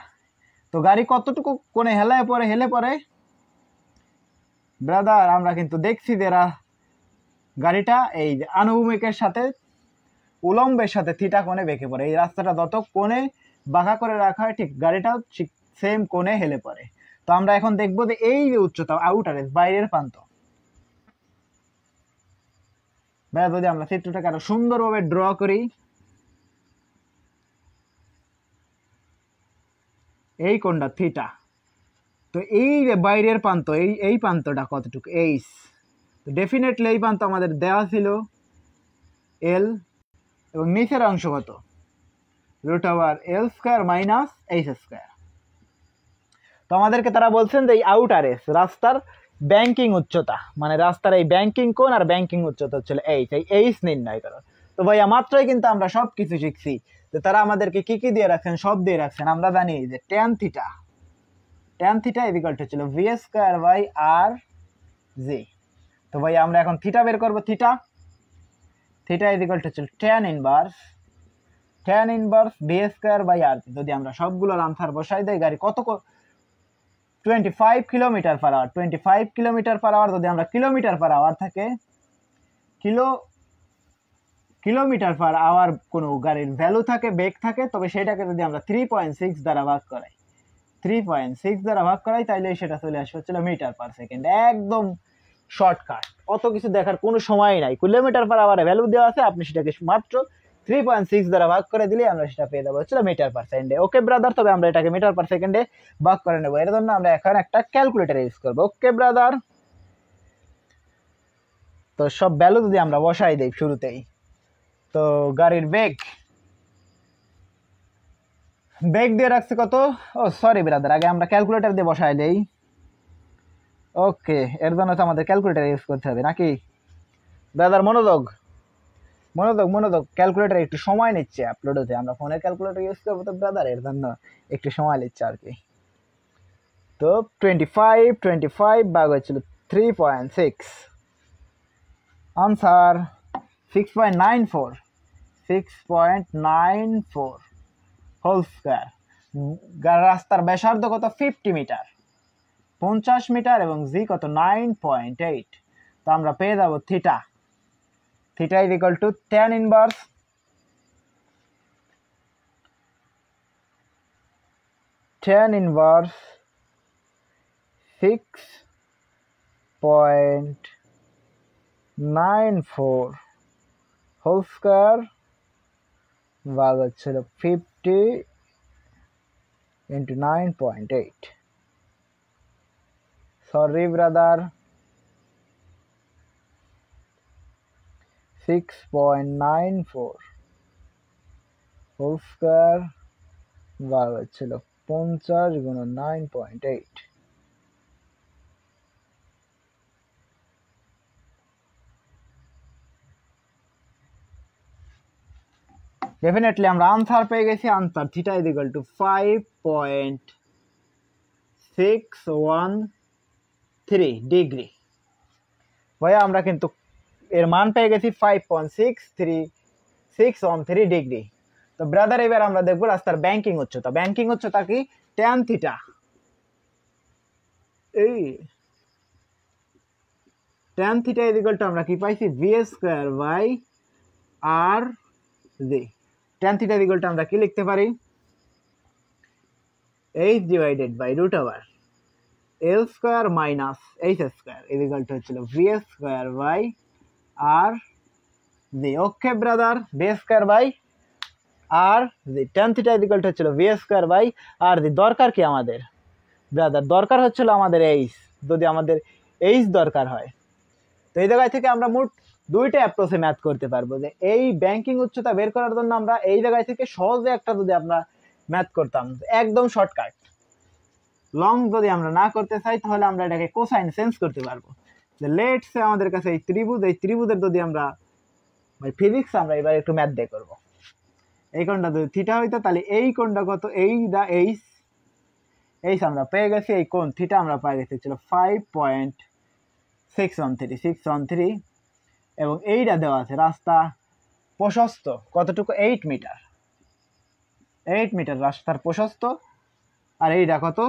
তো গাড়ি কতটুকু কোণে হেলে পড়ে ব্রাদার আমরা কিন্তু দেখছি যে গাড়িটা এই যে আনুভূমিকের সাথে উলম্বের সাথে থিটা কোণে বেঁকে পড়ে। এই রাস্তাটা যত কোণে বাঁকা করে রাখা হয় ঠিক গাড়িটাও ঠিক সেম কোণে হেলে পড়ে। তো আমরা এখন দেখবো যে এই যে উচ্চতা আউটার এজ বাইরের প্রান্ত, যদি আমরা চিত্রটাকে আরো সুন্দরভাবে ড্র করি, এই কোণটা থিটা। তো এই যে বাইরের প্রান্ত, এই প্রান্তটা কতটুকু এইচ, তো ডেফিনেটলি এই প্রান্ত আমাদের দেওয়া ছিল এল, এবং নিচের অংশ কত √L² মাইনাস H²। তো আমাদেরকে তারা বলছেন যে এই আউটার এস রাস্তার ব্যাংকিং উচ্চতা, মানে রাস্তার এই ব্যাংকিং কোণ আর ব্যাংকিং উচ্চতা হচ্ছে এইচ, এই এইচ নির্ণয় করো। তো ভাইয়া মাত্রই কিন্তু আমরা সব কিছু শিখছি। তো তারা আমাদেরকে কি কি দিয়ে রাখছেন, সব দিয়ে রাখছেন। আমরা জানি যে tan theta is equal to হচ্ছিল V²/R/G। তো ভাই আমরা এখন থিটা বের করবো। থিটা ইজ ইকুয়াল টু হচ্ছিল ট্যান ইনভার্স V²/R। যদি আমরা সবগুলোর আনসার বসাই দেই, গাড়ি কত 25 kilometre per hour, 25 kilometre per hour যদি আমরা কিলোমিটার পার আওয়ার থাকে, কিলোমিটার পার আওয়ার কোনো গাড়ির ভ্যালু থাকে, বেগ থাকে, তবে সেটাকে যদি আমরা 3.6 দ্বারা ভাগ করাই, 3.6 দ্বারা ভাগ করাই, তাইলে সেটা চলে আসবে হচ্ছিল মিটার পার সেকেন্ড। একদম শর্টকাট, অত কিছু দেখার কোনো সময় নাই। কিলোমিটার পার আওয়ারে ভ্যালু দেওয়া আছে, আপনি সেটাকে মাত্র 3.6 দ্বারা ভাগ করে দিলে আমরা সেটা পেয়ে যাবো হচ্ছিল মিটার পার সেকেন্ডে। ওকে ব্রাদার, তবে আমরা এটাকে মিটার পার সেকেন্ডে ভাগ করে নেবো। এর জন্য আমরা এখন একটা ক্যালকুলেটর ইউজ করবো। ওকে ব্রাদার, তো সব ভ্যালু যদি আমরা বসাই দেই শুরুতেই, তো গাড়ির বেগ দিয়ে রাখছে কত, ও সরি ব্রাদার, আগে আমরা ক্যালকুলেটর দিয়ে বসাই দেই। ওকে, এর জন্য তো আমাদের ক্যালকুলেটর ইউজ করতে হবে নাকি ব্রাদার? মনোযোগ, ক্যালকুলেটর একটু সময় নিচ্ছে আপলোড হতে। আমরা ফোনের ক্যালকুলেটর ইউজ করবো তো ব্রাদার, এর জন্য একটু সময় নিচ্ছে আর কি। তো 25 ভাগ হচ্ছিল 3.6, আনসার 6.94 হোল স্কয়ার। রাস্তার ব্যাসার্ধ কত 50 মিটার, 50 মিটার, এবং জি কত 9.8। তো আমরা পেয়ে যাবো theta is equal to tan inverse 6.94 whole square ভাগ হচ্ছিল 50 into 9.8। Sorry brother, 6.94 whole square ভাগ হচ্ছিল 50 গুণন 9.8। ডেফিনেটলি আমরা আনসার পেয়ে গেছি। Answer theta is equal two 5.613 degree. ভাইয়া আমরা কিন্তু এর মান পেয়ে গেছি 5.613 ডিগ্রি। তো ব্রাদার এবার আমরা দেখবো রাস্তার ব্যাংকিং উচ্চতা কি, ট্যান থিটা। এই tan theta is equal to আমরা কি পাইছি V²/R/G। Tan theta is equal to আমরা কি লিখতে পারি, H divided by √L² minus H² is equal to হচ্ছিল V²/R/G। ওকে ব্রাদার, V²/R আর tan থিটা ইকুয়াল টু হচ্ছিল ভি স্কয়ার বাই আর দরকার কি আমাদের ব্রাদার, দরকার হচ্ছিল আমাদের এইচ, যদি আমাদের এইচ দরকার হয়। তো এই জায়গায় থেকে আমরা মোট দুইটা অ্যাপ্রোচে ম্যাথ করতে পারবো, যে এই ব্যাংকিং উচ্চতা বের করার জন্য আমরা এই জায়গায় থেকে সহজে একটা যদি আমরা ম্যাথ করতাম একদম শর্টকাট, লং যদি আমরা না করতে চাই তাহলে আমরা এটাকে কোসাইন চেঞ্জ করতে পারবো। যে লেটস সে আমাদের কাছে এই ত্রিভুজের যদি আমরা ফিজিক্স আমরা এবার একটু ম্যাথ দিয়ে করবো। এই কোণটা যদি থিটা হইতো তাহলে এই কোণটা কত, এইচ আমরা পেয়ে গেছি, এই কোণ থিটা আমরা পেয়ে গেছি ছিল 5.613 এবং এইটা দেওয়া আছে রাস্তা প্রশস্ত কতটুকু, 8 মিটার, 8 মিটার রাস্তার প্রশস্ত, আর এইটা কত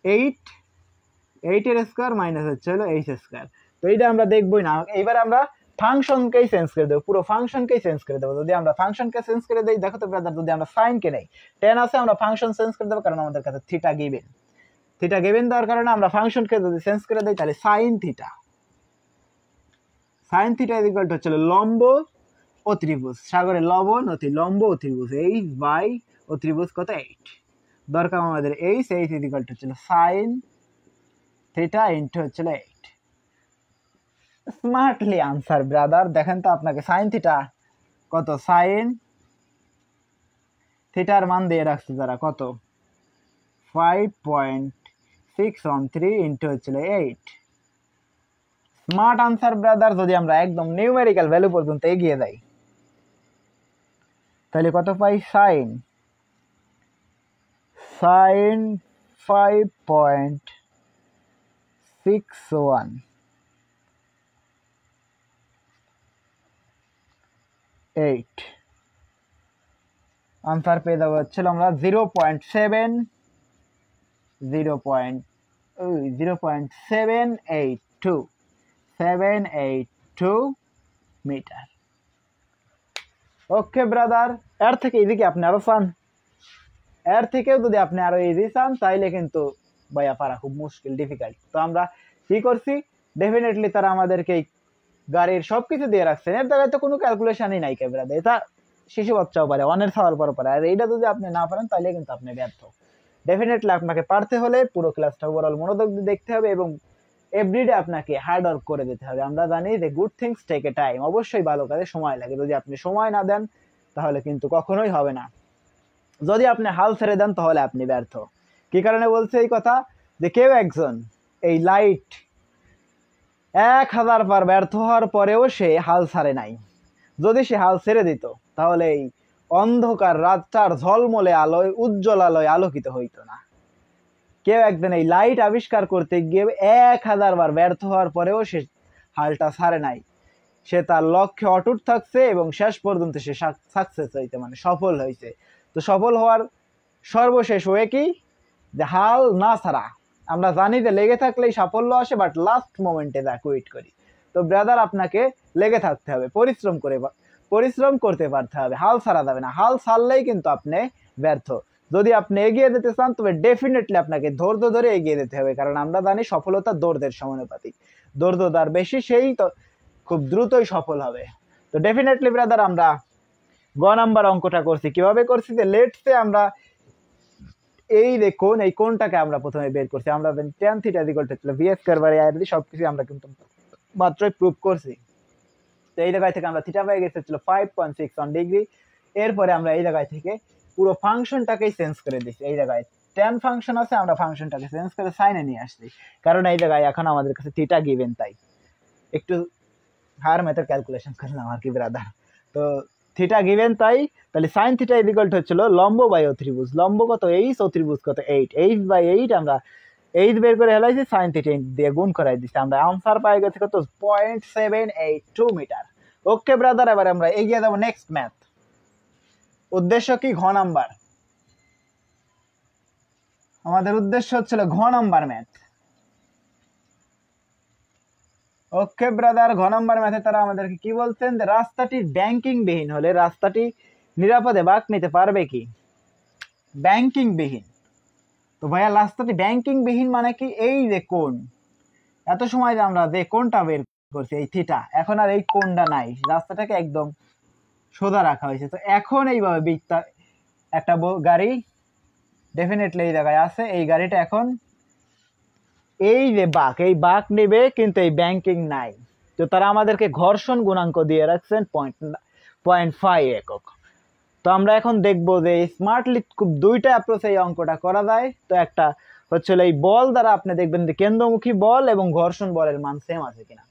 8 এর স্কয়ার মাইনাস হচ্ছে হলো এইচ স্কয়ার। তো এইটা আমরা দেখবোই না, এইবার আমরা ফাংশনকেই চেঞ্জ করে দেবো, পুরো ফাংশনকেই চেঞ্জ করে দেবো। যদি আমরা ফাংশনকে চেঞ্জ করে দেই, দেখো তো ব্রাদার, যদি আমরা সাইনকে নেই, tan আছে আমরা ফাংশন চেঞ্জ করে দেবো, কারণ আমাদের কাছে থিটা গিভেন দেওয়ার কারণে আমরা ফাংশনকে যদি চেঞ্জ করে দেই তাহলে সাইন থিটা ইকুয়াল টু হচ্ছে লম্ব ও ত্রিভুজ, সাগরের লবণ অতি লম্ব ও ত্রিভুজ, এইচ বাই ও ত্রিভুজ কত 8, দরকার আমাদের এইচ ইকুয়াল টু হচ্ছিল সাইন থিটা ইন্টু হচ্ছিল 8। স্মার্টলি আনসার ব্রাদার, দেখেন তো আপনাকে সাইন থিটা কত, সাইন থিটার মান দিয়ে রাখছে যারা কত 5.613 ইন্টু হচ্ছিল 8। Smart answer brother. যদি আমরা একদম নিউমেরিক্যাল ভ্যালু পর্যন্ত এগিয়ে যাই তাহলে কত পাই, সাইন 5.61 8 আনসার পেয়ে যাবো হচ্ছিল আমরা 0.782 মিটার। ওকে ব্রাদার, এর থেকে ইজি কি আপনি আরো চান? এর থেকেও যদি আপনি আরো ইজি চান তাইলে কিন্তু ভাইয়া পারা খুব মুশকিল, ডিফিকাল্ট। তো আমরা কি করছি, ডেফিনেটলি তারা আমাদেরকে গাড়ির সবকিছু দিয়ে রাখছেন, এর জায়গায় তো কোনো ক্যালকুলেশনই নাই ব্রাদার, এটা শিশু বাচ্চাও পারে, অনের খাওয়ার পর পারে, আর এইটা যদি আপনি না পারেন তাহলে কিন্তু আপনি ব্যর্থ। ডেফিনেটলি আপনাকে পারতে হলে পুরো ক্লাসটা ওভারঅল মনোযোগ দিয়ে দেখতে হবে এবং এভরিডে আপনাকে হার্ড ওয়ার্ক করে দিতে হবে। আমরা জানি যে good things take a time, অবশ্যই ভালো কাজে সময় লাগে, যদি আপনি সময় না দেন তাহলে কিন্তু কখনোই হবে না। যদি আপনি হাল ছেড়ে দেন তাহলে আপনি ব্যর্থ। কি কারণে বলছে এই কথা, যে কেউ একজন এই লাইট 1000 বার ব্যর্থ হওয়ার পরেও সে হাল ছাড়ে নাই। যদি সে হাল ছেড়ে দিত তাহলে এই অন্ধকার রাতটার ঝলমলে আলোয় উজ্জ্বল আলোয় আলোকিত হইতো না। কেউ একজন এই লাইট আবিষ্কার করতে গিয়ে 1000 বার ব্যর্থ হওয়ার পরেও সে হালটা ছাড়ে নাই, সে তার লক্ষ্যে অটুট থাকছে এবং শেষ পর্যন্ত সে সাকসেস হইতে মানে সফল হয়েছে। তো সফল হওয়ার সর্বশেষ ওয়ে কি, যে হাল না ছাড়া। আমরা জানি যে লেগে থাকলেই সাফল্য আসে, বাট লাস্ট মোমেন্টে যা কুইট করি। তো ব্রাদার, আপনাকে লেগে থাকতে হবে, পরিশ্রম করতে পারতে হবে, হাল ছাড়া যাবে না। হাল ছাড়লেই কিন্তু আপনি ব্যর্থ। যদি আপনি এগিয়ে যেতে চান তবে ডেফিনেটলি আপনাকে ধৈর্য ধরে এগিয়ে যেতে হবে, কারণ আমরা জানি সফলতা দৌড়ের সমানুপাতিক, দৌড় যার বেশি সেই তো খুব দ্রুতই সফল হবে। তো ডেফিনেটলি ব্রাদার, আমরা গ নাম্বার অঙ্কটা করছি, কিভাবে করছি, যে লেটসে আমরা এই দেখুন এই কোণটাকে আমরা প্রথমে বের করছি, আমরা tan theta equal to V square by R সবকিছু আমরা কিন্তু মাত্রই প্রুফ করছি। তো এই জায়গায় থেকে আমরা থিটা পেয়ে গেছে ছিল 5.61 ডিগ্রি। এরপরে আমরা এই জায়গায় থেকে পুরো ফাংশনটাকেই চেঞ্জ করে দিচ্ছি। এই জায়গায় tan ফাংশন আছে, আমরা ফাংশনটাকে চেঞ্জ করে সাইনে নিয়ে আসছি, কারণ এই জায়গায় এখন আমাদের কাছে থিটা গিভেন, তাই একটু হায়ার মেথড ক্যালকুলেশন করলাম আর কি ব্রাদার। তো থিটা গিভেন, তাহলে সাইন থিটা ইকুয়াল টু হচ্ছিল লম্ব বাই ও ত্রিভুজ, লম্ব কত এইচ ও ত্রিভুজ কত 8, 8/8 আমরা 8 বের করে হেলাইছি, সাইন থিটা দিয়ে গুণ করাই দিচ্ছি, আমরা আনসার পাই গেছে কত 0.782 মিটার। ওকে ব্রাদার, এবার আমরা এগিয়ে যাবো নেক্সট ম্যাথ। উদ্দেশ্য কি, ঘ নাম্বার, আমাদের উদ্দেশ্য হচ্ছিল ঘ নাম্বার ম্যাথ। ওকে ব্রাদার, ঘ নাম্বার ম্যাথে তারা আমাদেরকে কি বলছেন, যে রাস্তাটি ব্যাংকিং বিহীন হলে রাস্তাটি নিরাপদে বাঁক নিতে পারবে কি, ব্যাংকিং বিহীন। তো ভাইয়া রাস্তাটি ব্যাংকিং বিহীন মানে কি, এই যে কোণ, এত সময় যে আমরা যে কোণটা বের করছি এই থিটা, এখন আর এই কোণটা নাই, রাস্তাটাকে একদম সোজা রাখা হয়েছে। তো এখন এইভাবে বৃত্তা একটা গাড়ি ডেফিনেটলি এই জায়গায় আছে, এই গাড়িটা এখন এই যে এই বাঁক নেবে, কিন্তু এই ব্যাংকিং নাই। তো তারা আমাদেরকে ঘর্ষণ গুণাঙ্ক দিয়ে রাখছেন 0.5 একক। তো আমরা এখন দেখবো যে স্মার্টলি খুব দুইটা অ্যাপ্রোচে এই অঙ্কটা করা যায়। তো একটা হচ্ছে এই বল দ্বারা আপনি দেখবেন যে কেন্দ্রমুখী বল এবং ঘর্ষণ বলের মান সেম আছে কিনা।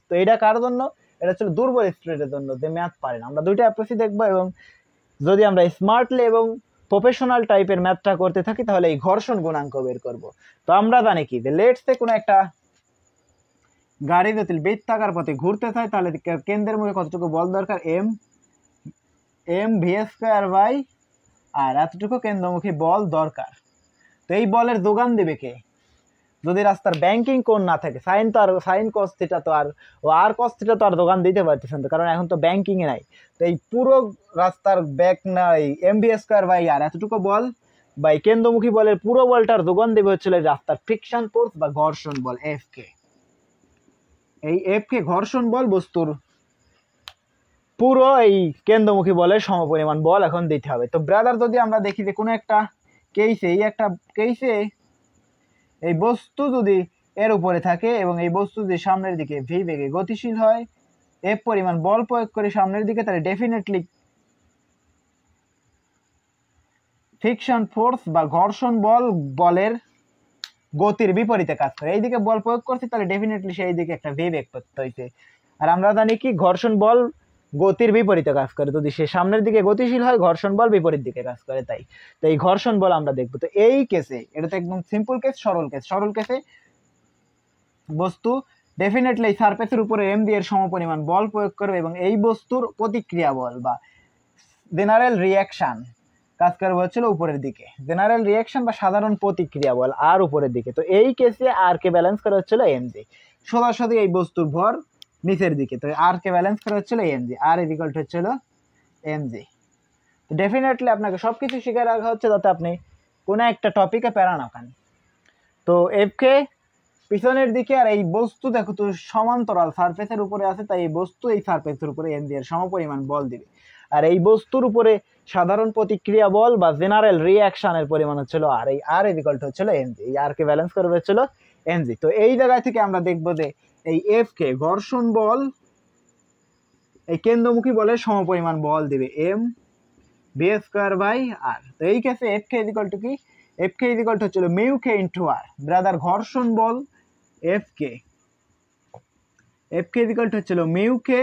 তো এটা কার জন্য? এটা হচ্ছে দুর্বল স্টুডেন্টের জন্য, যে ম্যাথ পারে না। আমরা দুইটা অ্যাপ্রোচই দেখবো, এবং যদি আমরা স্মার্টলি এবং প্রফেশনাল টাইপের ম্যাথটা করতে থাকি তাহলে এই ঘর্ষণ গুণাঙ্ক বের করব। তো আমরা জানি কি যে লেটস সে কোনো একটা গাড়ি যদি বৃত্তাকার পথে ঘুরতে চায় তাহলে কেন্দ্রের মধ্যে কতটুকু বল দরকার? এম ভি স্কয়ার বাই আর এতটুকু কেন্দ্রমুখী বল দরকার। তো এই বলের যোগান দেবে কে? যদি রাস্তার ব্যাংকিং কোণ না থাকে, সাইন কস থিটা তো আর কস থিটা তো আর যোগান দিতে পারতেছেন তো, কারণ এখন তো ব্যাংকিং এ নাই। তো এই পুরো রাস্তার ব্যাক নাই এম ভি স্কয়ার বাই আর এতটুকু বল বা কেন্দ্রমুখী বলের পুরো বলটার যোগান দেবে হচ্ছিল রাস্তার ফ্রিকশন ফোর্স বা ঘর্ষণ বল এফ কে। এই এফ কে ঘর্ষণ বল বস্তুর পুরো এই কেন্দ্রমুখী বলের সমপরিমাণ বল এখন দিতে হবে। তো ব্রাদার যদি আমরা দেখি যে কোনো একটা কেসে এই বস্তু যদি এর উপরে থাকে এবং এই বস্তু যদি সামনের দিকে ভি বেগে গতিশীল হয়, এফ পরিমাণ বল প্রয়োগ করে সামনের দিকে, তাহলে ডেফিনেটলি ফ্রিকশন ফোর্স বা ঘর্ষণ বল বলের গতির বিপরীতে কাজ করে। এইদিকে বল প্রয়োগ করছি তাহলে ডেফিনেটলি সেই দিকে একটা ভি বেগ করতে হইছে। আর আমরা জানি কি ঘর্ষণ বল গতির বিপরীতে কাজ করে, যদি সে সামনের দিকে গতিশীল হয় ঘর্ষণ বল বিপরীত দিকে কাজ করে। তাই তো এই ঘর্ষণ বল আমরা দেখবো। তো এই কেসে এটা তো একদম সিম্পল কেস, সরল কেসে বস্তু ডেফিনেটলি এই সারফেসের উপরে এম দিয়ে সমপরিমাণ বল প্রয়োগ করবে এবং এই বস্তুর প্রতিক্রিয়া বল বা জেনারেল রিয়াকশন কাজ করবে হচ্ছিল উপরের দিকে, জেনারেল রিয়াকশন বা সাধারণ প্রতিক্রিয়া বল আর উপরের দিকে। তো এই কেসে আর কে ব্যালেন্স করা হচ্ছিল এম জি, সোজাসুজি এই বস্তুর ভর নিচের দিকে। তো আর কে ব্যালেন্স করা হচ্ছিল M G, R equal to হচ্ছিল এম জি। তো ডেফিনেটলি আপনাকে সবকিছু শিখে রাখা হচ্ছে যাতে আপনি কোনো একটা টপিকে প্যারা না খান। তো এফ কে পিছনের দিকে আর এই বস্তু দেখো তো সমান্তরাল সারফেসের উপরে আছে, তাই এই বস্তু এই সারফেসের উপরে এম জি এর সমপরিমাণ বল দিবে। আর এই বস্তুর উপরে সাধারণ প্রতিক্রিয়া বল বা জেনারেল রিঅ্যাকশনের পরিমাণ হচ্ছিল আর, এই আর ইকুয়াল টু হচ্ছিল এমজি, এই আর কে ব্যালেন্স করবে হচ্ছিল এমজি। তো এই জায়গা থেকে আমরা দেখবো যে এই এফ কে ঘর্ষণ বল এই কেন্দ্রমুখী বলের সমপরিমাণ বল দিবে M B square by R. তো এই কেসে এফ কে ইকুয়াল টু কি? এফ কে ইকুয়াল টু হচ্ছিল মিউ কে ইনটু আর। ব্রাদার ঘর্ষণ বল এফ কে ইকুয়াল টু হচ্ছিল মিউ কে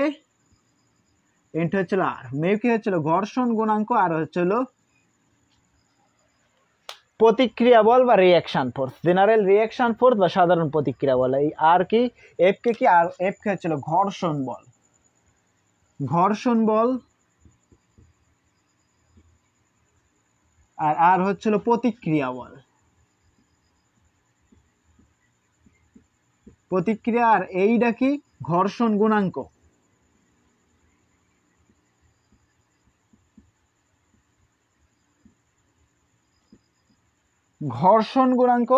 ইনটু হচ্ছিল আর। মিউ কে হচ্ছিল ঘর্ষণ গুণাঙ্ক, আর হচ্ছিল প্রতিক্রিয়া বল বা reaction force, general reaction force বা সাধারণ প্রতিক্রিয়া বল। এই আর কি এফ কে কি? আর এফ কে হচ্ছিল ঘর্ষণ বল আর হচ্ছিল প্রতিক্রিয়া বল, আর এইটা কি? ঘর্ষণ গুণাঙ্ক। ঘর্ষণ গুণাঙ্ক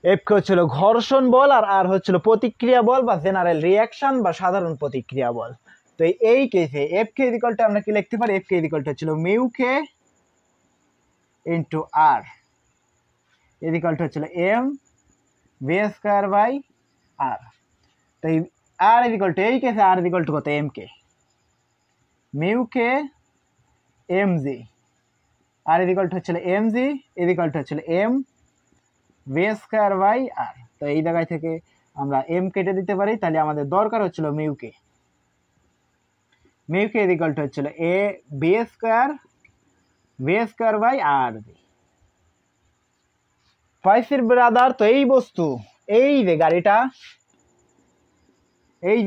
এফ কে হচ্ছিল ঘর্ষণ বল, আর হচ্ছিল প্রতিক্রিয়া বল বা জেনারেল রিঅ্যাকশন বা সাধারণ প্রতিক্রিয়া বল। তো এই কেসে এফ কে ইকুয়াল টু আমরা কি লিখতে পারি? এফ কে ইকুয়াল টু হচ্ছিল mu K into R equal to হচ্ছিল M V square by R. তো এই আর ইকুয়াল টু, এই কেসে আর ইকুয়াল টু কত? M K mu K M G, R equal to হচ্ছিল এম জি ইকুয়াল টু হচ্ছিল M V square by R. তো এই জায়গায় থেকে আমরা এম কেটে দিতে পারি, তাহলে আমাদের দরকার হচ্ছিল মিউ কে ইকুয়াল টু হচ্ছিল A V square by R G. পাইসির ব্রাদার, তো এই বস্তু এই যে গাড়িটা, এই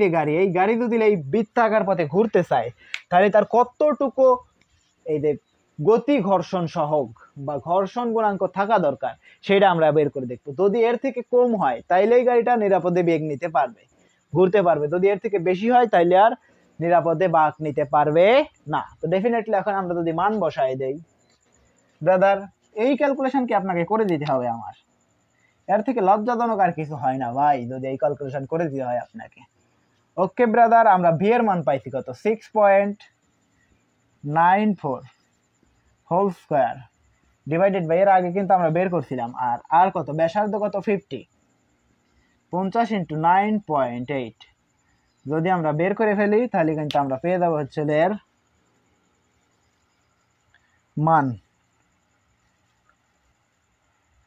গাড়ি যদি এই বৃত্তাকার পথে ঘুরতে চায় তাহলে তার কতটুকু এই যে গতি ঘর্ষণ সহগ বা ঘর্ষণ গুণাঙ্ক থাকা দরকার সেটা আমরা বের করে দেখবো। যদি এর থেকে কম হয় তাইলে এই গাড়িটা নিরাপদে বেগ নিতে পারবে, ঘুরতে পারবে। যদি এর থেকে বেশি হয় তাইলে আর নিরাপদে বাঁক নিতে পারবে না। তো ডেফিনেটলি এখন আমরা যদি মান বসাই দেই ব্রাদার, এই ক্যালকুলেশন কি আপনাকে করে দিতে হবে আমার। এর থেকে লজ্জাজনক আর কিছু হয় না ভাই, যদি এই ক্যালকুলেশন করে দিতে হয় আপনাকে। ওকে ব্রাদার, আমরা ভি এর মান পাইছি কত? 6.0 94 হোল স্কয়ার ডিভাইডেড বাই, এর আগে কিন্তু আমরা বের করছিলাম, আর কত ব্যাসার্ধ কত 50, 50 ইন্টু 9.8 যদি আমরা বের করে ফেলি তাহলে কিন্তু আমরা পেয়ে যাবো হচ্ছে এর মান।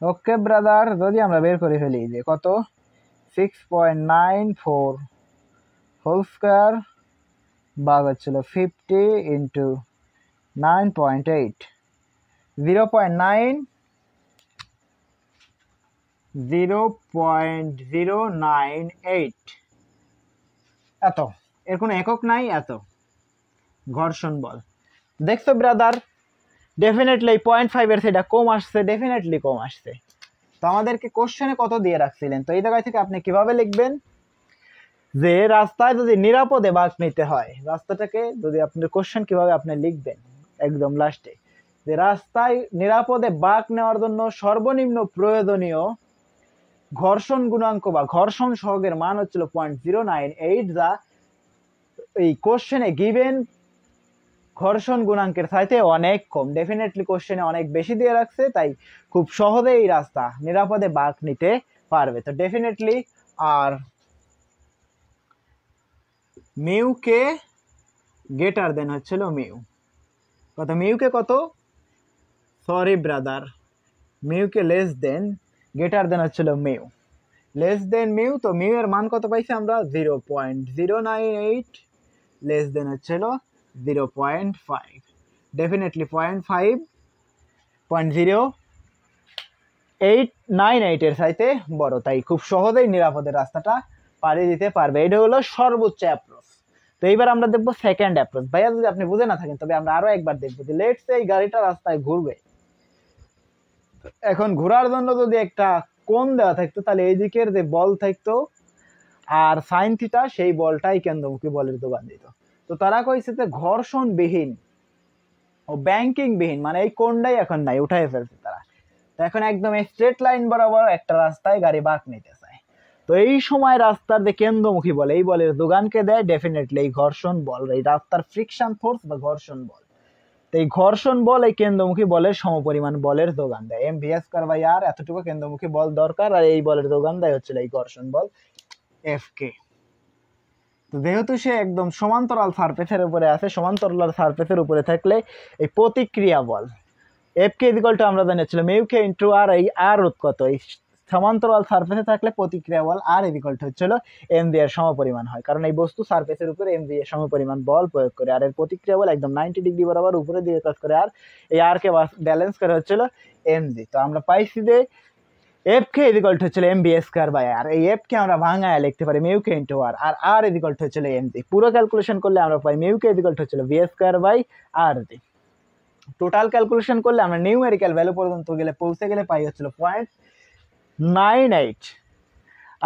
ওকে ব্রাদার, যদি আমরা বের করে ফেলি যে কত 6.94 হোল স্কয়ার ভাগ হচ্ছিল 50 ইন্টু 9.8, 0.098 এত, এর কোনো একক নাই, এত ঘর্ষণ বল। দেখছো ব্রাদার, ডেফিনেটলি 0.5 এর সেটা কম আসছে, ডেফিনেটলি কম আসছে। তো আমাদেরকে কোশ্চেনে কত দিয়ে রাখছিলেন, তো এই জায়গায় থেকে আপনি কিভাবে লিখবেন যে রাস্তায় যদি নিরাপদে বাঁক নিতে হয়, রাস্তাটাকে যদি আপনার কোশ্চেন কিভাবে আপনি লিখবেন একদম লাস্টে, যে রাস্তায় নিরাপদে বাঁক নেওয়ার জন্য সর্বনিম্ন প্রয়োজনীয় ঘর্ষণ গুণাঙ্ক বা ঘর্ষণ সহগের মান হচ্ছিল 0.098, যা এই কোশ্চেনে গিভেন ঘর্ষণ গুণাঙ্কের চাইতে অনেক কম। ডেফিনেটলি কোশ্চেনে অনেক বেশি দিয়ে রাখছে, তাই খুব সহজে এই রাস্তা নিরাপদে বাঁক নিতে পারবে। তো ডেফিনেটলি আর মিউ কে গ্রেটার দেন হচ্ছিল মিউ কত, মিউ কে কত, sorry brother, mu k less than, greater than হচ্ছিল মিউ, লেস দেন মিউ। তো মিউ এর মান কত পাইছি আমরা 0.098, লেস দেন হচ্ছিল 0.5, ডেফিনেটলি 0.898 এর চাইতে বড়, তাই খুব সহজেই নিরাপদের রাস্তাটা পাড়ি দিতে পারবে। এটা হলো সর্বোচ্চ অ্যাপ্রোচ। তো এইবার আমরা দেখবো সেকেন্ড অ্যাপ্রোচ। ভাইয়া যদি আপনি বুঝে না থাকেন তবে আমরা আরো একবার দেখবো যে লেটস এই গাড়িটা রাস্তায় ঘুরবে, এখন ঘোরার জন্য যদি একটা কোণ দেওয়া থাকতো তাহলে এই দিকের যে বল থাকতো আর সাইন থিটা, সেই বলটাই কেন্দ্রমুখী বলের যোগান দিত। তো তারা কইছে যে ঘর্ষণবিহীন ও ব্যাংকিং বিহীন, মানে এই কোণটাই এখন নাই, উঠাই ফেলছে তারা। তো এখন একদম স্ট্রেট লাইন বরাবর একটা রাস্তায় গাড়ি বাঁক নিতে চায়। তো এই সময় রাস্তার যে কেন্দ্রমুখী বল, এই বলের যোগানকে দেয় ডেফিনেটলি এই ঘর্ষণ বল, এই রাস্তার ফ্রিকশন ফোর্স বা ঘর্ষণ বল। তো এই ঘর্ষণ বল এই কেন্দ্রমুখী বলের সমপরিমাণ বলের যোগান দেয়, এম ভি স্কয়ার বাই আর, এতটুকু কেন্দ্রমুখী বল দরকার, আর এই বলের যোগান দেয় হচ্ছে এই ঘর্ষণ বল এফ কে। তো যেহেতু সে একদম সমান্তরাল সারফেসের উপরে আছে, সমান্তরাল সারফেসের উপরে থাকলে এই প্রতিক্রিয়া বল এফ কে ইকুয়াল টু আমরা জানিয়েছিলাম ইউ কে ইন্টু আর, এই আর কত, এই সমান্তরাল সারফেসে থাকলে প্রতিক্রিয়া বল আর ইকুয়াল টু হচ্ছিল এম ভি এর সমপরিমাণ হয়, কারণ এই বস্তু সারফেসের উপরে এম ভি এর সমপরিমাণ বল প্রয়োগ করে, আর এর প্রতিক্রিয়া বল একদম 90 ডিগ্রি বরাবর উপরের দিকে কাজ করে, আর এই আর কে ব্যালেন্স করে হচ্ছিল এম জি। তো আমরা পাইছি যে এফ কে ইকুয়াল টু হচ্ছিল M B square by R, এই এফ কে আমরা ভাঙায় লিখতে পারি মিউ কে ইন্টু আর, আর আর ইকুয়াল টু হচ্ছিল এম জি। পুরো ক্যালকুলেশন করলে আমরা পাই মিউ কে ইকুয়াল টু হচ্ছিল V square by R G. Total calculation করলে আমরা নিউমেরিক্যাল ভ্যালু পর্যন্ত পৌঁছে গেলে পাই হচ্ছিল 0.98,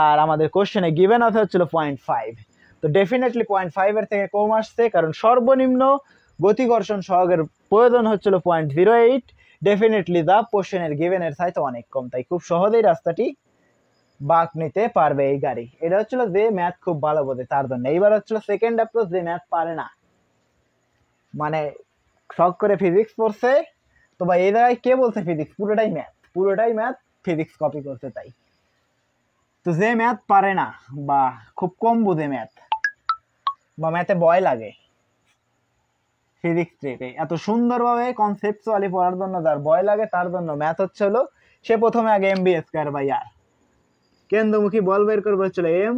আর আমাদের কোশ্চেনে গিভেন আছে হচ্ছিল 0.5। তো ডেফিনেটলি 0.5 এর থেকে কম আসছে, কারণ সর্বনিম্ন গতি ঘর্ষণ সহগের প্রয়োজন হচ্ছিল 0.08, ডেফিনেটলি দা কোশ্চেনের গিভেনের চাইতে অনেক কম, তাই খুব সহজেই রাস্তাটি বাঁক নিতে পারবে এই গাড়ি। এটা হচ্ছিল যে ম্যাথ খুব ভালো বোঝে তার জন্য। এইবার হচ্ছিল সেকেন্ড অ্যাপ্রোচ, যে ম্যাথ পারে না, মানে শখ করে ফিজিক্স পড়ছে, তো ভাই এই জায়গায় কে বলছে ফিজিক্স, পুরোটাই ম্যাথ, পুরোটাই ম্যাথ, ফিজিক্স কপি করছে তাই। তো যে ম্যাথ পারে না বা খুব কম বোঝে ম্যাথ বা ম্যাথে ভয় লাগে, ফিজিক্স ট্রিপে এত সুন্দরভাবে কনসেপচুয়ালি পড়ার জন্য যার ভয় লাগে তার জন্য ম্যাথ হচ্ছে হলো, সে প্রথমে আগে এম বি স্কয়ার বাই আর, কেন্দ্রমুখী বল বের করবে হচ্ছিল এম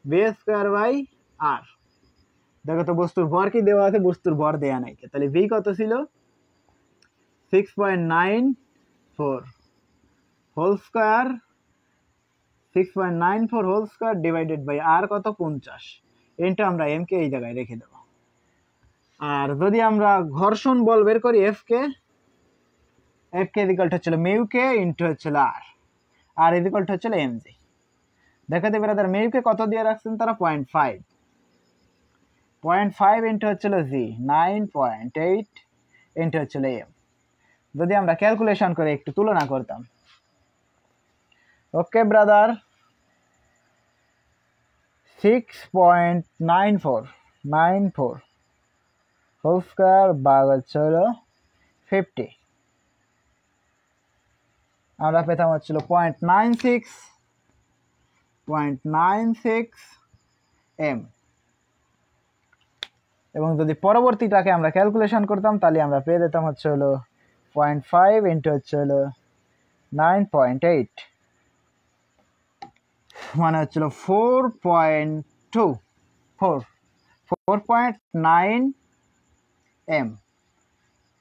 বি স্কয়ার বাই আর। দেখো তো বস্তুর ভর কি দেওয়া আছে, বস্তুর ভর দেয়া নাই, তাহলে ভি কত ছিল 6.94 whole square, 6.94 whole square divided by R কত 50, এটা আমরা এম কে এই জায়গায় রেখে দেব। আর যদি আমরা ঘর্ষণ বল বের করি এফ কে ইকুয়াল টু হচ্ছিল মিউ কে ইনটু হচ্ছিল আর ইকুয়াল টু হচ্ছিল এম জি। দেখাতে ব্রাদার মিউ কে কত দিয়ে রাখছেন তারা 0.5 ইনটু হচ্ছিল জি 9.8 ইনটু হচ্ছিল এম। যদি আমরা ক্যালকুলেশন করে একটু তুলনা করতাম, ওকে ব্রাদার 6.94 হোল স্কয়ার ভাগ হচ্ছে হলো 50, আমরা পেতাম হচ্ছিল 0.96 m। এবং যদি পরবর্তীটাকে আমরা ক্যালকুলেশন করতাম তাহলে আমরা পেয়ে যেতাম হচ্ছে হলো 0.5 ইন্টু হচ্ছে হলো 9.8, মানে হচ্ছিল 4.9 m।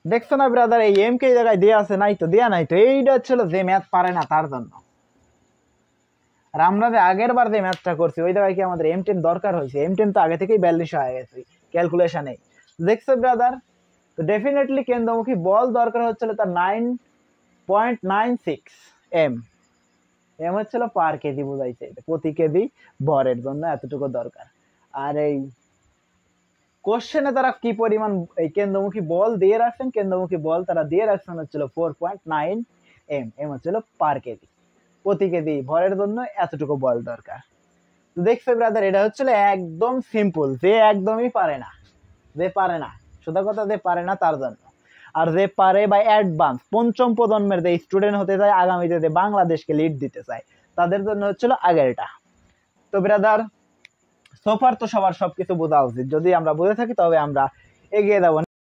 দেখছো না ব্রাদার, এই এম কে জায়গায় দেয়া আছে, নাই তো দেয়া নাই তো, এইটা হচ্ছিল যে ম্যাথ পারে না তার জন্য। আর আমরা যে আগের বার যে ম্যাথটা করছি ওই জায়গায় কি আমাদের M10 দরকার হয়েছে? M10 তো আগে থেকেই 42 হয়ে গেছে ক্যালকুলেশনে। দেখছো ব্রাদার, তো ডেফিনেটলি কেন্দ্রমুখী বল দরকার হচ্ছিল তার 9.96 m। এম হচ্ছিল পার কেজি বোঝাইছে, প্রতি কেজি ভরের জন্য এতটুকু দরকার। আর এই কোশ্চেনে তারা কি পরিমাণ এই কেন্দ্রমুখী বল দিয়ে রাখছেন, কেন্দ্রমুখী বল তারা দিয়ে রাখছেন হচ্ছিল 4.9 m। এম হচ্ছিল পার কেজি, প্রতি কেজি ভরের জন্য এতটুকু বল দরকার। তো দেখছো ব্রাদার, এটা হচ্ছিল একদম সিম্পল, যে একদমই পারে না, যে পারে না, সোজা কথা যে পারে না তার জন্য। আর যে পারে বা অ্যাডভান্স পঞ্চম প্রজন্মের যে স্টুডেন্ট হতে চায়, আগামীতে যে বাংলাদেশকে লিড দিতে চায়, তাদের জন্য হচ্ছিল আগেরটা। তো ব্রাদার, সোফার তো সবার সবকিছু বোঝা উচিত, যদি আমরা বুঝে থাকি তবে আমরা এগিয়ে যাবো।